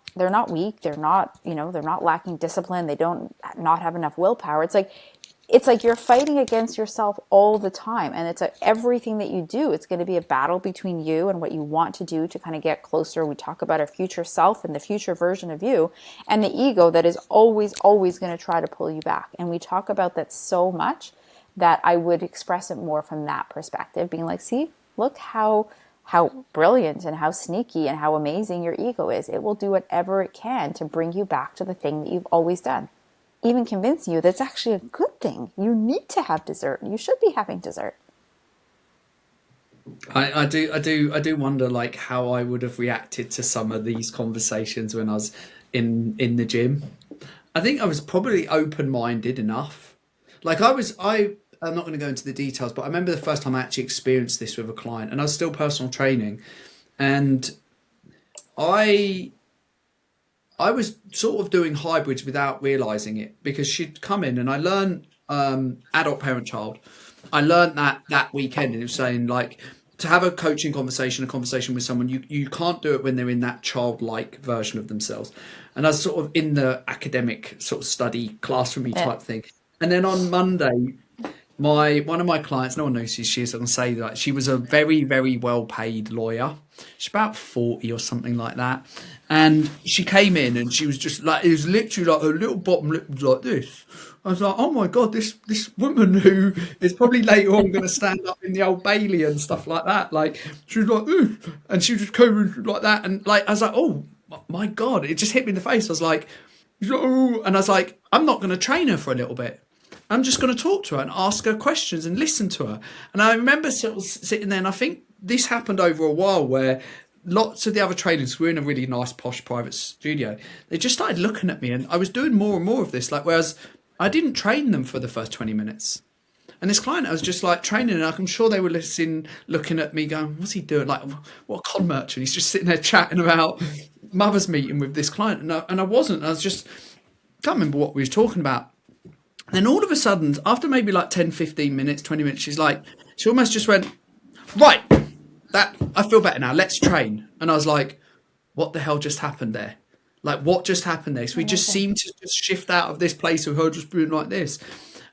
weak. They're not, they're not lacking discipline. They don't not have enough willpower. It's like you're fighting against yourself all the time. And it's everything that you do, it's going to be a battle between you and what you want to do to kind of get closer. We talk about our future self and the future version of you, and the ego that is always, always going to try to pull you back. And we talk about that so much that I would express it more from that perspective, being like, see, look how brilliant and how sneaky and how amazing your ego is. It will do whatever it can to bring you back to the thing that you've always done. Even convince you that's actually a good thing. You need to have dessert. You should be having dessert. I do wonder like how I would have reacted to some of these conversations when I was in the gym. I think I was probably open-minded enough. Like I'm not going to go into the details, but I remember the first time I actually experienced this with a client, and I was still personal training, and I was sort of doing hybrids without realizing it, because she'd come in and I learned adult parent child. I learned that weekend, and it was saying like to have a coaching conversation, a conversation with someone, you can't do it when they're in that childlike version of themselves. And I was sort of in the academic sort of study classroomy type thing. And then on Monday, one of my clients, no one knows who she is, I can say that she was a very, very well paid lawyer. She's about 40 or something like that. And she came in and she was just like, it was literally like her little bottom lip was like this. I was like, oh my God, this woman who is probably later on going to stand up in the Old Bailey and stuff like that. Like, she was like, ooh. And she just came in like that. And like, I was like, oh my God, it just hit me in the face. I was like, oh. And I was like, I'm not going to train her for a little bit. I'm just going to talk to her and ask her questions and listen to her. And I remember sort of sitting there, and I think this happened over a while where lots of the other trainers were in a really nice posh private studio. They just started looking at me, and I was doing more and more of this. Like, whereas I didn't train them for the first 20 minutes. And this client, I was just like training, and I'm sure they were listening, looking at me going, what's he doing? Like, what a con merchant. He's just sitting there chatting about mother's meeting with this client. And I wasn't. I was just, can't remember what we were talking about. And then all of a sudden, after maybe like 10, 15 minutes, 20 minutes, she almost just went, right, that I feel better now. Let's train. And I was like, what the hell just happened there? Like, what just happened there? So we just seemed to just shift out of this place of her just being like this.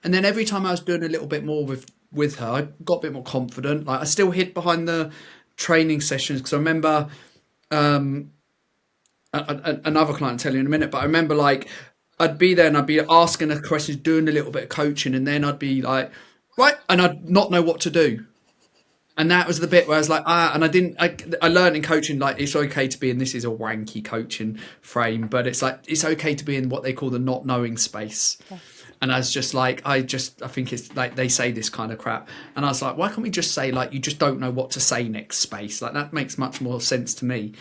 And then every time I was doing a little bit more with her, I got a bit more confident. Like, I still hid behind the training sessions, because I remember another client, I'll tell you in a minute, but I remember like I'd be there and I'd be asking her questions, doing a little bit of coaching, and then I'd be like, right, and I'd not know what to do. And that was the bit where I was like, and I learned in coaching, like, it's okay to be in, this is a wanky coaching frame, but it's like, it's okay to be in what they call the not knowing space. Yes. And I was just like, I think it's like, they say this kind of crap. And I was like, why can't we just say like, you just don't know what to say next space? Like, that makes much more sense to me.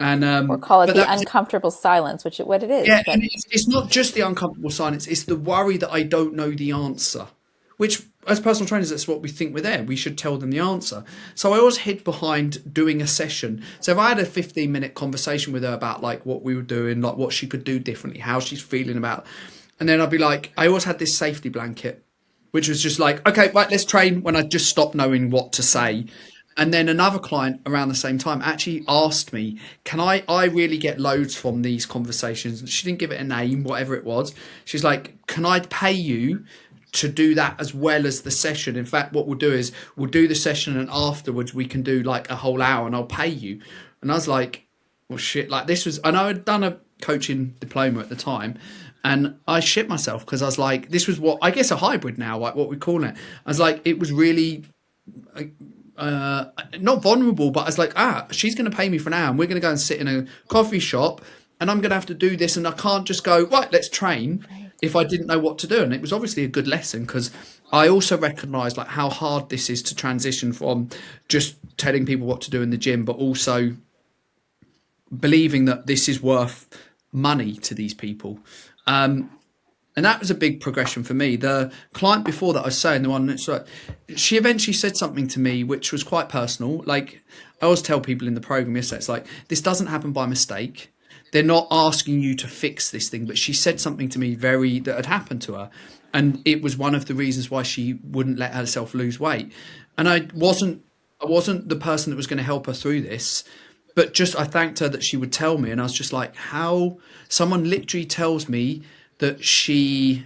And or call it the uncomfortable silence, which is what it is. Yeah, and it's not just the uncomfortable silence, it's the worry that I don't know the answer, which as personal trainers, that's what we think we're there. We should tell them the answer. So I always hid behind doing a session. So if I had a 15-minute conversation with her about like what we were doing, like what she could do differently, how she's feeling about, and then I'd be like, I always had this safety blanket, which was just like, okay, right, let's train, when I just stopped knowing what to say. And then another client around the same time actually asked me, can I really get loads from these conversations? She didn't give it a name, whatever it was. She's like, can I pay you to do that as well as the session? In fact, what we'll do is we'll do the session, and afterwards we can do like a whole hour and I'll pay you. And I was like, well, shit, like this was, and I had done a coaching diploma at the time, and I shit myself because I was like, this was what, I guess a hybrid now, like what we call it. I was like, it was really not vulnerable, but I was like, she's going to pay me for an hour and we're going to go and sit in a coffee shop and I'm going to have to do this, and I can't just go, right, let's train Right. if I didn't know what to do. And it was obviously a good lesson, because I also recognised like how hard this is to transition from just telling people what to do in the gym, but also believing that this is worth money to these people. And that was a big progression for me. The client before that I was saying, the one that's like, she eventually said something to me which was quite personal. Like I always tell people in the program, yes, it's like, this doesn't happen by mistake. They're not asking you to fix this thing, but she said something to me that had happened to her. And it was one of the reasons why she wouldn't let herself lose weight. And I wasn't the person that was going to help her through this, but just I thanked her that she would tell me. And I was just like, how someone literally tells me that she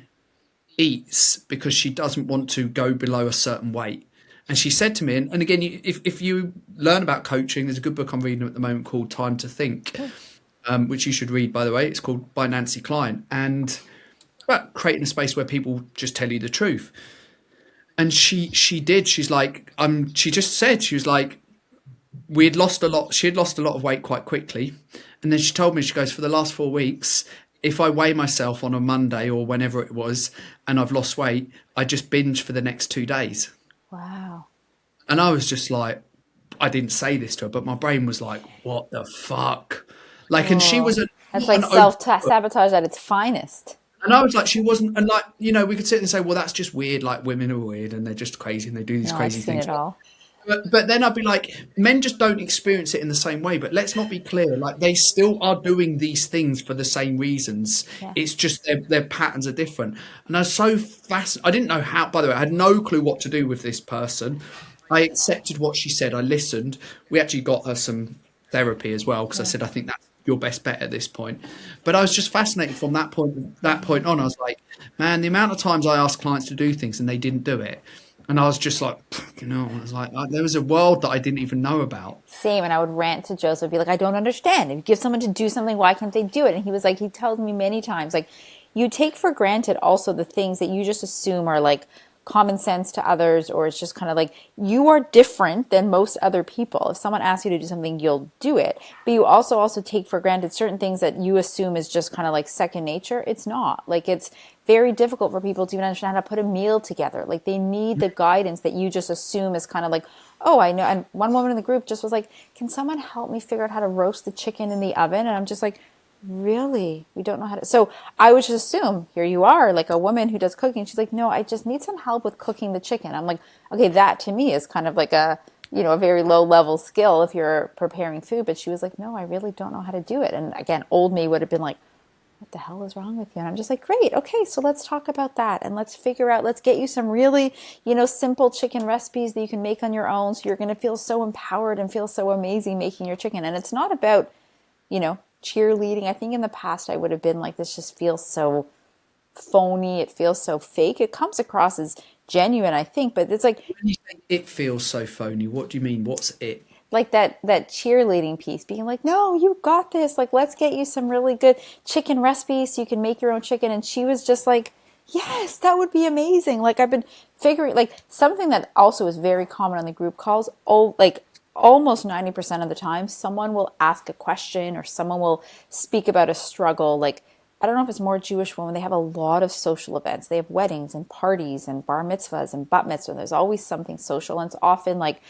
eats because she doesn't want to go below a certain weight. And she said to me, and again, if you learn about coaching, there's a good book I'm reading at the moment called Time to Think, which you should read, by the way. It's called by Nancy Klein, and it's about creating a space where people just tell you the truth. And she did. She's like, she just said, she was like, we had lost a lot. She had lost a lot of weight quite quickly. And then she told me, she goes, for the last 4 weeks, if I weigh myself on a Monday or whenever it was, and I've lost weight, I just binge for the next 2 days. Wow. And I was just like, I didn't say this to her, but my brain was like, what the fuck? Like, and she Oh, was that's not like an open self-sabotage at its finest. and I was like, she wasn't, and like, we could sit and say, well, that's just weird. Like women are weird and they're just crazy and they do these No, I've crazy seen things. it all. But then I'd be like, men just don't experience it in the same way. But let's not be clear. Like they still are doing these things for the same reasons. Yeah. It's just their patterns are different. And I was so fascinated. I didn't know how, by the way, I had no clue what to do with this person. I accepted what she said. I listened. We actually got her some therapy as well, because I said, I think that's your best bet at this point. But I was just fascinated from that point on. I was like, man, the amount of times I asked clients to do things and they didn't do it. And I was just like, I was like, there was a world that I didn't even know about. Same, and I would rant to Joseph, be like, I don't understand. If you give someone to do something, why can't they do it? And he was like, he tells me many times, like, you take for granted also the things that you just assume are like common sense to others, or it's just kind of like, you are different than most other people. If someone asks you to do something, you'll do it. But you also take for granted certain things that you assume is just kind of like second nature. It's not. Like, it's very difficult for people to even understand how to put a meal together. Like, they need the guidance that you just assume is kind of like, oh, I know. And one woman in the group just was like, can someone help me figure out how to roast the chicken in the oven? And I'm just like, really? We don't know how to. So I would just assume, here you are, like a woman who does cooking. She's like, no, I just need some help with cooking the chicken. I'm like, okay, that to me is kind of like a very low level skill if you're preparing food. But she was like, no, I really don't know how to do it. And again, old me would have been like, what the hell is wrong with you? And I'm just like, great. Okay. So let's talk about that. And let's get you some really, simple chicken recipes that you can make on your own. So you're going to feel so empowered and feel so amazing making your chicken. And it's not about, cheerleading. I think in the past I would have been like, this just feels so phony. It feels so fake. It comes across as genuine, I think, but it's like, When you say it feels so phony, what do you mean? What's it? like that cheerleading piece, being like, no, you got this. Like, let's get you some really good chicken recipes so you can make your own chicken. And she was just like, yes, that would be amazing. Like, I've been figuring, like, something that also is very common on the group calls, almost 90% of the time, someone will ask a question or someone will speak about a struggle. Like, I don't know if it's more Jewish women. They have a lot of social events. They have weddings and parties and bar mitzvahs and bat mitzvahs. There's always something social. And it's often like,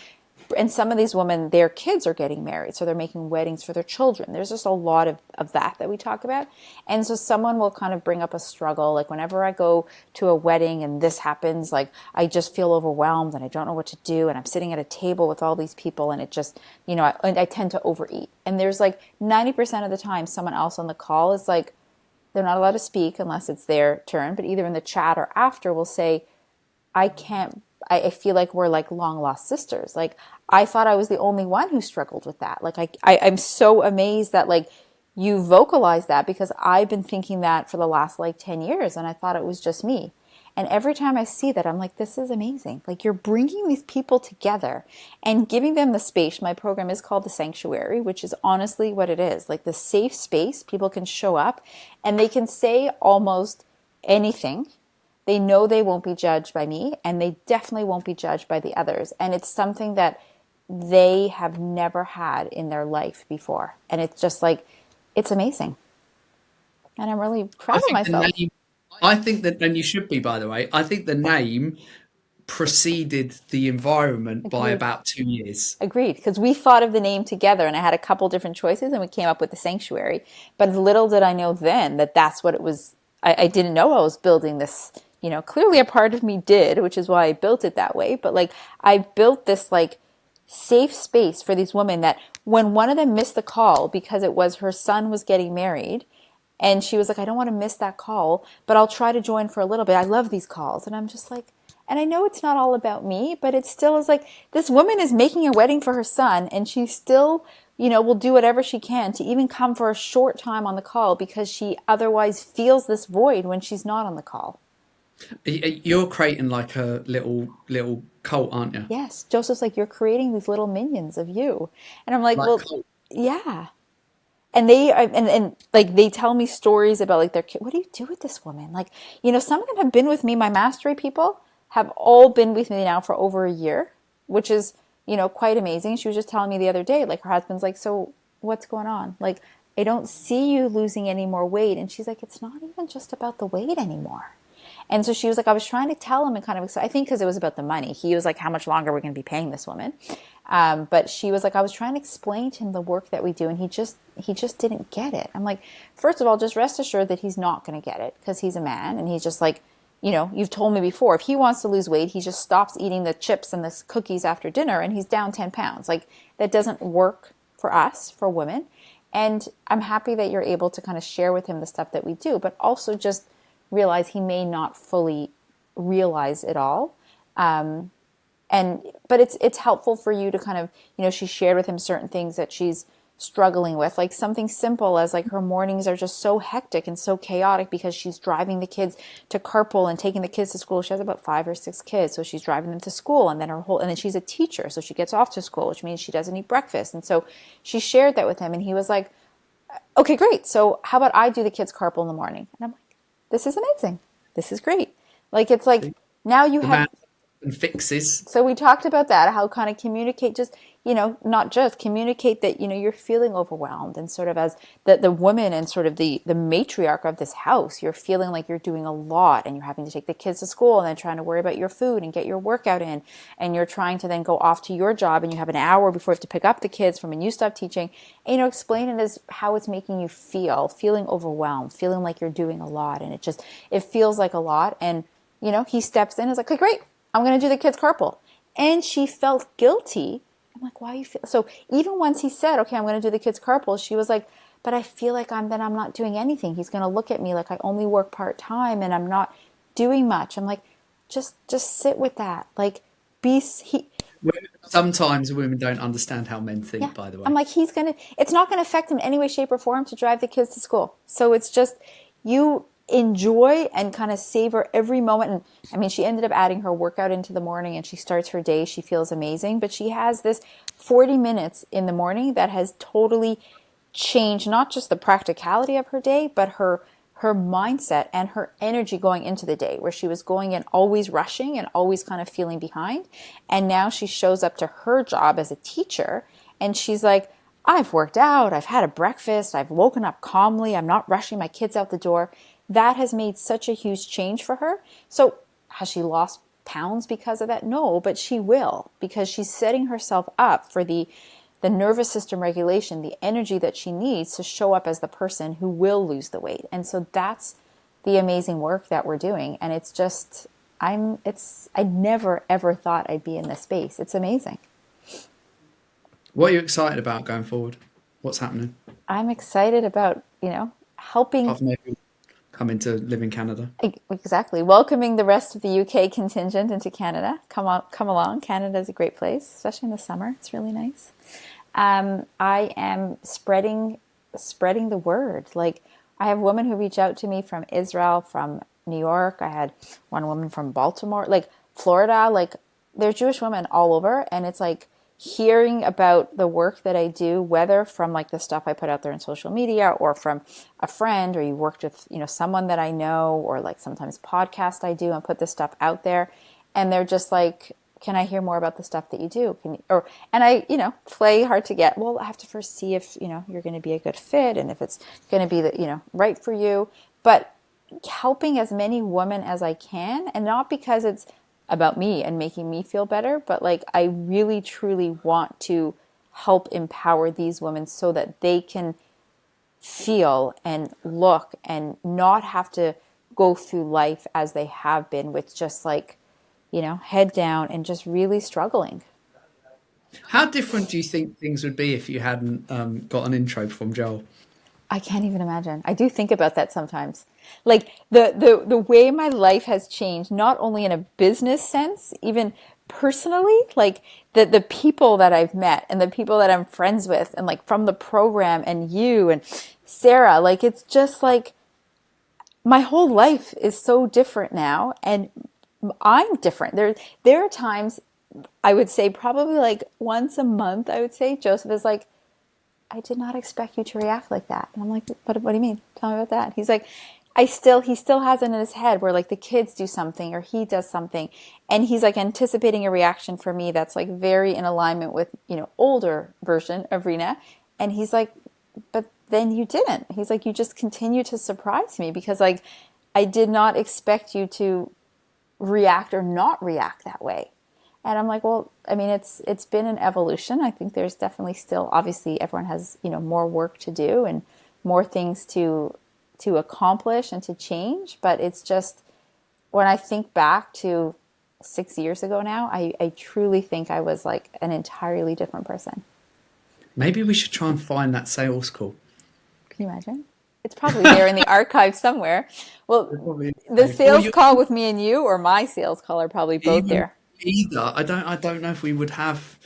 and some of these women, their kids are getting married. So they're making weddings for their children. There's just a lot of that we talk about. And so someone will kind of bring up a struggle. Like, whenever I go to a wedding and this happens, like, I just feel overwhelmed and I don't know what to do. And I'm sitting at a table with all these people and it just, I tend to overeat. And there's like 90% of the time someone else on the call is like, they're not allowed to speak unless it's their turn. But either in the chat or after will say, I feel like we're like long lost sisters. Like, I thought I was the only one who struggled with that. Like, I'm so amazed that like you vocalized that, because I've been thinking that for the last like 10 years and I thought it was just me. And every time I see that, I'm like, this is amazing. Like, you're bringing these people together and giving them the space. My program is called The Sanctuary, which is honestly what it is. Like, the safe space. People can show up and they can say almost anything. They know they won't be judged by me, and they definitely won't be judged by the others. And it's something that they have never had in their life before. And it's just like, it's amazing. And I'm really I proud of think the myself. name, I think that, and you should be, by the way, I think the name preceded the environment by Agreed. about 2 years. Agreed. Because we thought of the name together and I had a couple different choices and we came up with the sanctuary. But little did I know then that that's what it was. I didn't know I was building this. Clearly a part of me did, which is why I built it that way. But like, I built this like safe space for these women that when one of them missed the call because it was her son was getting married, and she was like, I don't want to miss that call, but I'll try to join for a little bit. I love these calls. And I'm just like, and I know it's not all about me, but it still is like this woman is making a wedding for her son, and she still, will do whatever she can to even come for a short time on the call because she otherwise feels this void when she's not on the call. You're creating like a little cult, aren't you? Yes, Joseph's like, you're creating these little minions of you. And I'm like, Like well, cult. yeah. And and like they tell me stories about like their kid. What do you do with this woman? Like, some of them have been with me. My mastery people have all been with me now for over a year, which is, quite amazing. She was just telling me the other day, like her husband's like, so what's going on? Like, I don't see you losing any more weight. And she's like, it's not even just about the weight anymore. And so she was like, I was trying to tell him and kind of, I think because it was about the money. He was like, how much longer are we going to be paying this woman? But she was like, I was trying to explain to him the work that we do, and he just didn't get it. I'm like, first of all, just rest assured that he's not going to get it because he's a man, and he's just like, you've told me before, if he wants to lose weight, he just stops eating the chips and the cookies after dinner, and he's down 10 pounds. Like that doesn't work for us, for women. And I'm happy that you're able to kind of share with him the stuff that we do, but also just realize he may not fully realize it all. But it's helpful for you to kind of, she shared with him certain things that she's struggling with, like something simple as like her mornings are just so hectic and so chaotic because she's driving the kids to carpool and taking the kids to school. She has about 5 or 6 kids, so she's driving them to school, and then she's a teacher, so she gets off to school, which means she doesn't eat breakfast. And so she shared that with him, and he was like, okay, great, so how about I do the kids carpool in the morning? And I'm like, this is amazing, this is great. Like, it's like now you The have. man and fixes. So we talked about that, how kind of communicate, just, not just communicate that, you're feeling overwhelmed, and sort of as the woman and sort of the matriarch of this house, you're feeling like you're doing a lot, and you're having to take the kids to school and then trying to worry about your food and get your workout in. And you're trying to then go off to your job, and you have an hour before you have to pick up the kids from when you stop teaching. And, explain it as how it's making you feel, feeling overwhelmed, feeling like you're doing a lot. And it feels like a lot. And, he steps in and is like, okay, great, I'm going to do the kids carpool. And she felt guilty. I'm like, why you feel so? Even once he said, okay, I'm going to do the kids carpool, she was like, but I feel like I'm not doing anything. He's going to look at me like I only work part-time and I'm not doing much. I'm like, just sit with that. Like, Sometimes women don't understand how men yeah. think, by the I'm way. like, it's not going to affect him in any way, shape, or form to drive the kids to school. So it's just, you enjoy and kind of savor every moment. And I mean, she ended up adding her workout into the morning, and she starts her day. She feels amazing, but she has this 40 minutes in the morning that has totally changed not just the practicality of her day, but her mindset and her energy going into the day, where she was going in always rushing and always kind of feeling behind. And now she shows up to her job as a teacher, and she's like, I've worked out, I've had a breakfast, I've woken up calmly, I'm not rushing my kids out the door. That has made such a huge change for her. So has she lost pounds because of that? No, but she will, because she's setting herself up for the nervous system regulation, the energy that she needs to show up as the person who will lose the weight. And so that's the amazing work that we're doing. And it's just, I never ever thought I'd be in this space. It's amazing. What are you excited about going forward? What's happening? I'm excited about, helping. Apart from maybe coming to live in Canada. Exactly. Welcoming the rest of the UK contingent into Canada. Come along. Canada is a great place, especially in the summer. It's really nice. I am spreading the word. Like, I have women who reach out to me from Israel, from New York. I had one woman from Baltimore, like Florida. Like, there's Jewish women all over, and it's like hearing about the work that I do, whether from like the stuff I put out there in social media, or from a friend, or you worked with, someone that I know, or like sometimes podcast I do and put this stuff out there. And they're just like, can I hear more about the stuff that you do? Can you, or, and I, play hard to get. Well, I have to first see if, you're going to be a good fit and if it's going to be the, right for you. But helping as many women as I can, and not because it's about me and making me feel better, but like I really truly want to help empower these women so that they can feel and look and not have to go through life as they have been with just like, head down and just really struggling. How different do you think things would be if you hadn't got an intro from Joel? I can't even imagine. I do think about that sometimes. Like the way my life has changed, not only in a business sense, even personally, like the people that I've met and the people that I'm friends with and like from the program and you and Sarah, like it's just like my whole life is so different now and I'm different. There are times I would say probably like once a month I would say Joseph is like, I did not expect you to react like that. And I'm like, what do you mean? Tell me about that. He's like, he still has it in his head where like the kids do something or he does something. And he's like anticipating a reaction for me that's like very in alignment with, older version of Rena. And he's like, but then you didn't. He's like, you just continue to surprise me because like, I did not expect you to react or not react that way. And I'm like, well, I mean, it's been an evolution. I think there's definitely still, obviously, everyone has, more work to do and more things to accomplish and to change. But it's just, when I think back to 6 years ago now, I truly think I was like an entirely different person. Maybe we should try and find that sales call. Can you imagine? It's probably there in the archive somewhere. Well, Probably. the Or sales call with me and you or my sales call are probably both even there. either. I don't know if we would have.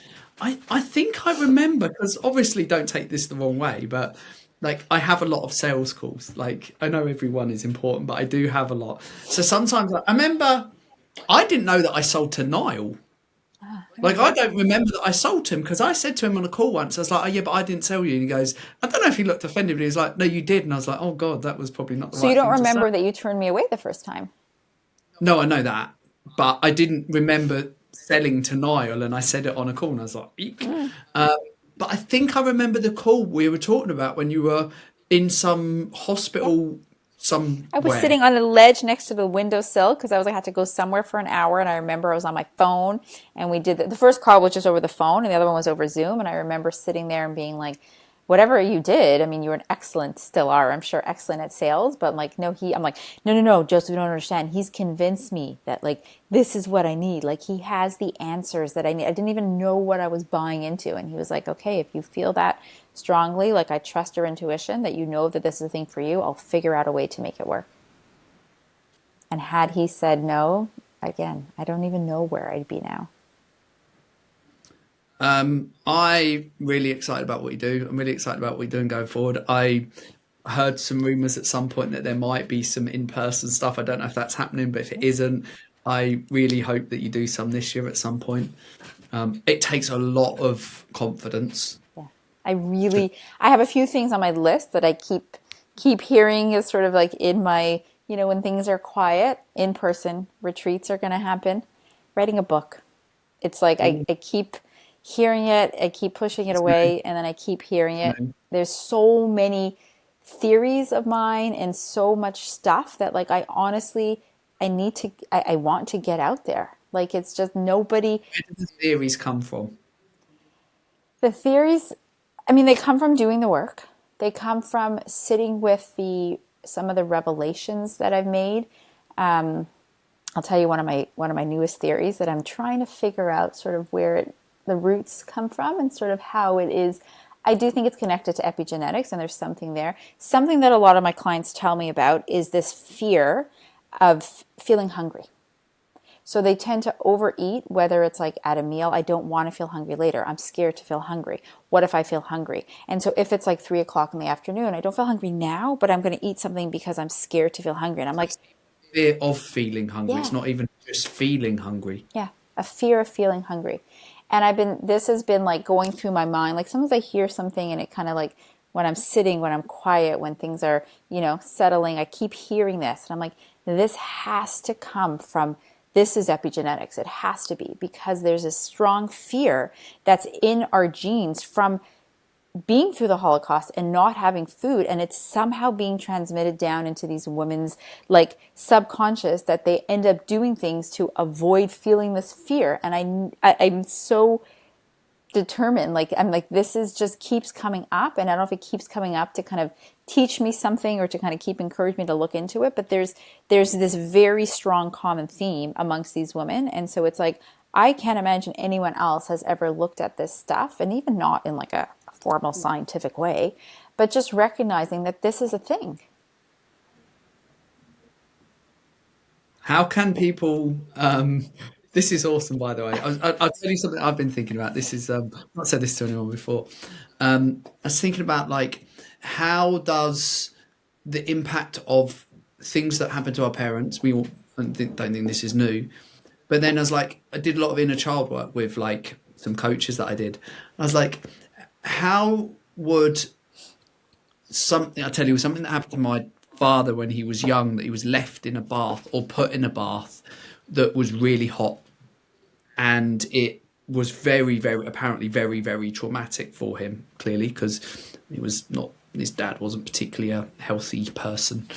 I think I remember because obviously don't take this the wrong way, but like I have a lot of sales calls. Like I know everyone is important, but I do have a lot. So sometimes I remember I didn't know that I sold to Niall. Like I don't remember that I sold to him because I said to him on a call once, I was like, "Oh yeah, but I didn't sell you." And he goes, "I don't know if he looked offended, but he was like, no, you did." And I was like, "Oh God, that was probably not the So you right don't thing to say." remember that you turned me away the first time? No, I know that, but I didn't remember selling to Niall, and I said it on a call, and I was like, "Eek." Um, but I think I remember the call we were talking about when you were in some hospital I was somewhere. sitting on a ledge next to the windowsill because I was like, I had to go somewhere for an hour, and I remember I was on my phone, and we did the first call was just over the phone, and the other one was over Zoom, and I remember sitting there and being like, whatever you did, I mean, you were an excellent, still are, I'm sure, excellent at sales, but I'm like, no, I'm like, no, no, no, Joseph, you don't understand. He's convinced me that like this is what I need. Like he has the answers that I need. I didn't even know what I was buying into, and he was like, okay, if you feel that strongly, like I trust your intuition that you know that this is a thing for you, I'll figure out a way to make it work. And had he said no, again, I don't even know where I'd be now. I really excited about what you do. I'm really excited about what you're doing going forward. I heard some rumors at some point that there might be some in-person stuff. I don't know if that's happening, but if it isn't, I really hope that you do some this year at some point. It takes a lot of confidence. Yeah. I have a few things on my list that I keep hearing is sort of like in my, when things are quiet, in-person retreats are going to happen. Writing a book. It's like I keep hearing it, I keep pushing it away, and then I keep hearing it. There's so many theories of mine and so much stuff that like I honestly I want to get out there. Like it's just nobody. Where do the theories come from? The theories, I mean, they come from doing the work. They come from sitting with some of the revelations that I've made. I'll tell you one of my newest theories that I'm trying to figure out sort of where the roots come from and sort of how it is. I do think it's connected to epigenetics and there's something there. Something that a lot of my clients tell me about is this fear of feeling hungry. So they tend to overeat, whether it's like at a meal, I don't want to feel hungry later. I'm scared to feel hungry. What if I feel hungry? And so if it's like 3 o'clock in the afternoon, I don't feel hungry now, but I'm going to eat something because I'm scared to feel hungry. And I'm like, Fear of feeling hungry. yeah, It's not even just feeling hungry. yeah, a fear of feeling hungry. And this has been like going through my mind. Like sometimes I hear something and it kind of like when I'm sitting, when I'm quiet, when things are, settling, I keep hearing this. And I'm like, this has to come from this is epigenetics. It has to be, because there's a strong fear that's in our genes from being through the Holocaust and not having food, and it's somehow being transmitted down into these women's like subconscious, that they end up doing things to avoid feeling this fear. And I'm so determined, like I'm like, this is just keeps coming up, and I don't know if it keeps coming up to kind of teach me something or to kind of keep encourage me to look into it, but there's this very strong common theme amongst these women. And so it's like, I can't imagine anyone else has ever looked at this stuff, and even not in like a formal scientific way, but just recognizing that this is a thing. How can people? This is awesome, by the way. I'll tell you something I've been thinking about. This is I've not said this to anyone before. I was thinking about like, how does the impact of things that happen to our parents? We all don't think this is new, but then I did a lot of inner child work with like some coaches that I did. I was like, how would something? I tell you, something that happened to my father when he was young, that he was left in a bath or put in a bath that was really hot, and it was very, very apparently very, very traumatic for him, clearly, because he was not, his dad wasn't particularly a healthy person,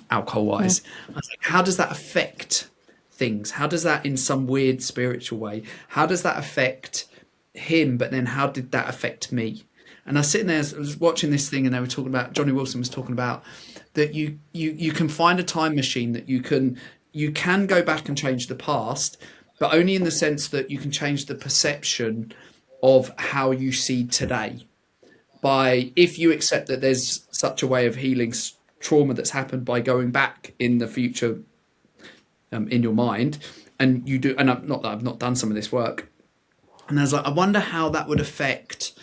alcohol wise. I was like, how does that affect things? How does that, in some weird spiritual way, how does that affect him? But then how did that affect me? And I was sitting there, I was watching this thing, and they were talking about, Johnny Wilson was talking about that you can find a time machine, that you can go back and change the past, but only in the sense that you can change the perception of how you see today. By, if you accept that there's such a way of healing trauma that's happened by going back in the future, in your mind, and you do, and not that I've not done some of this work, and I was like, I wonder how that would affect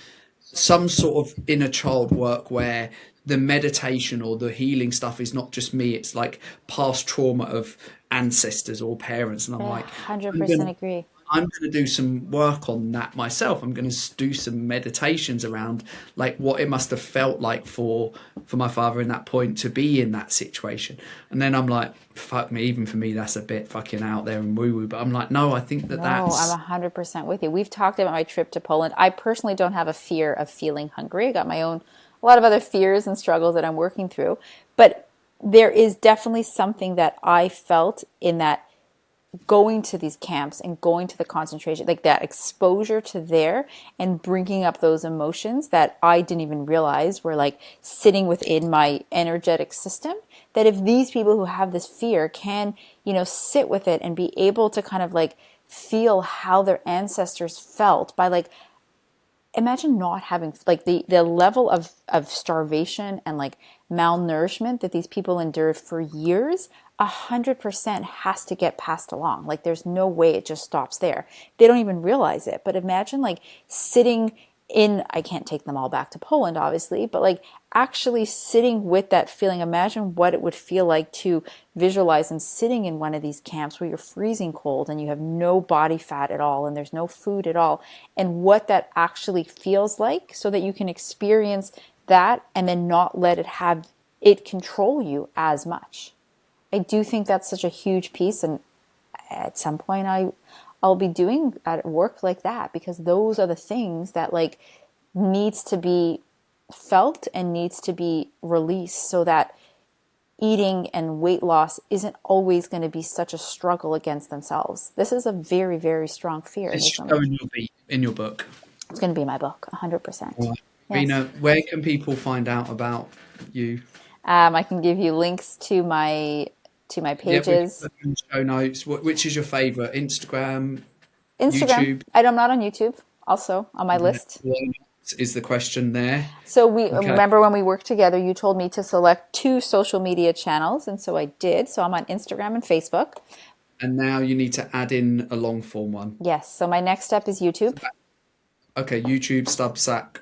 some sort of inner child work, where the meditation or the healing stuff is not just me, it's like past trauma of ancestors or parents. And I'm like, 100% agree. I'm going to do some work on that myself. I'm going to do some meditations around like what it must have felt like for my father in that point to be in that situation. And then I'm like, fuck me, even for me, that's a bit fucking out there and woo woo. But I'm like, no, I think No, that's. I'm 100% with you. We've talked about my trip to Poland. I personally don't have a fear of feeling hungry. I got my own, a lot of other fears and struggles that I'm working through. But there is definitely something that I felt in that going to these camps and going to the concentration, like that exposure to there and bringing up those emotions that I didn't even realize were like sitting within my energetic system. That if these people who have this fear can, sit with it and be able to kind of like feel how their ancestors felt by like, imagine not having like the level of starvation and like malnourishment that these people endured for years. 100% has to get passed along. Like there's no way it just stops there. They don't even realize it. But imagine like sitting in, I can't take them all back to Poland, obviously, but like actually sitting with that feeling. Imagine what it would feel like to visualize them sitting in one of these camps where you're freezing cold and you have no body fat at all and there's no food at all, and what that actually feels like, so that you can experience that and then not let it have it control you as much. I do think that's such a huge piece, and at some point I'll be doing at work like that, because those are the things that like needs to be felt and needs to be released, so that eating and weight loss isn't always going to be such a struggle against themselves. This is a very, very strong fear. It should go in your book. It's going to be my book, 100%. Right. Yes. Rena, where can people find out about you? I can give you links to my pages. Yeah, show notes. Which is your favorite? Instagram, YouTube. YouTube? I'm not on YouTube. Also on my list. Is the question there? So remember when we worked together, you told me to select 2 social media channels, and so I did. So I'm on Instagram and Facebook. And now you need to add in a long form one. Yes. So my next step is YouTube. Okay, YouTube, Substack,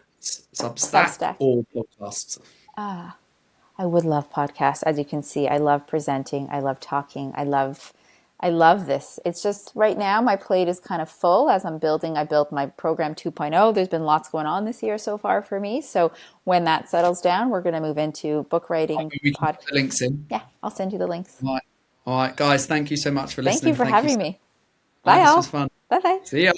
or podcasts. I would love podcasts. As you can see, I love presenting. I love talking. I love this. It's just right now my plate is kind of full as I'm building. I built my program 2.0. There's been lots going on this year so far for me. So when that settles down, we're going to move into book writing. We can put the links in. Yeah, I'll send you the links. Right. All right, guys, thank you so much for Thank you listening. for Thank you having so me. much. Bye, This was all. fun. Bye bye. See ya.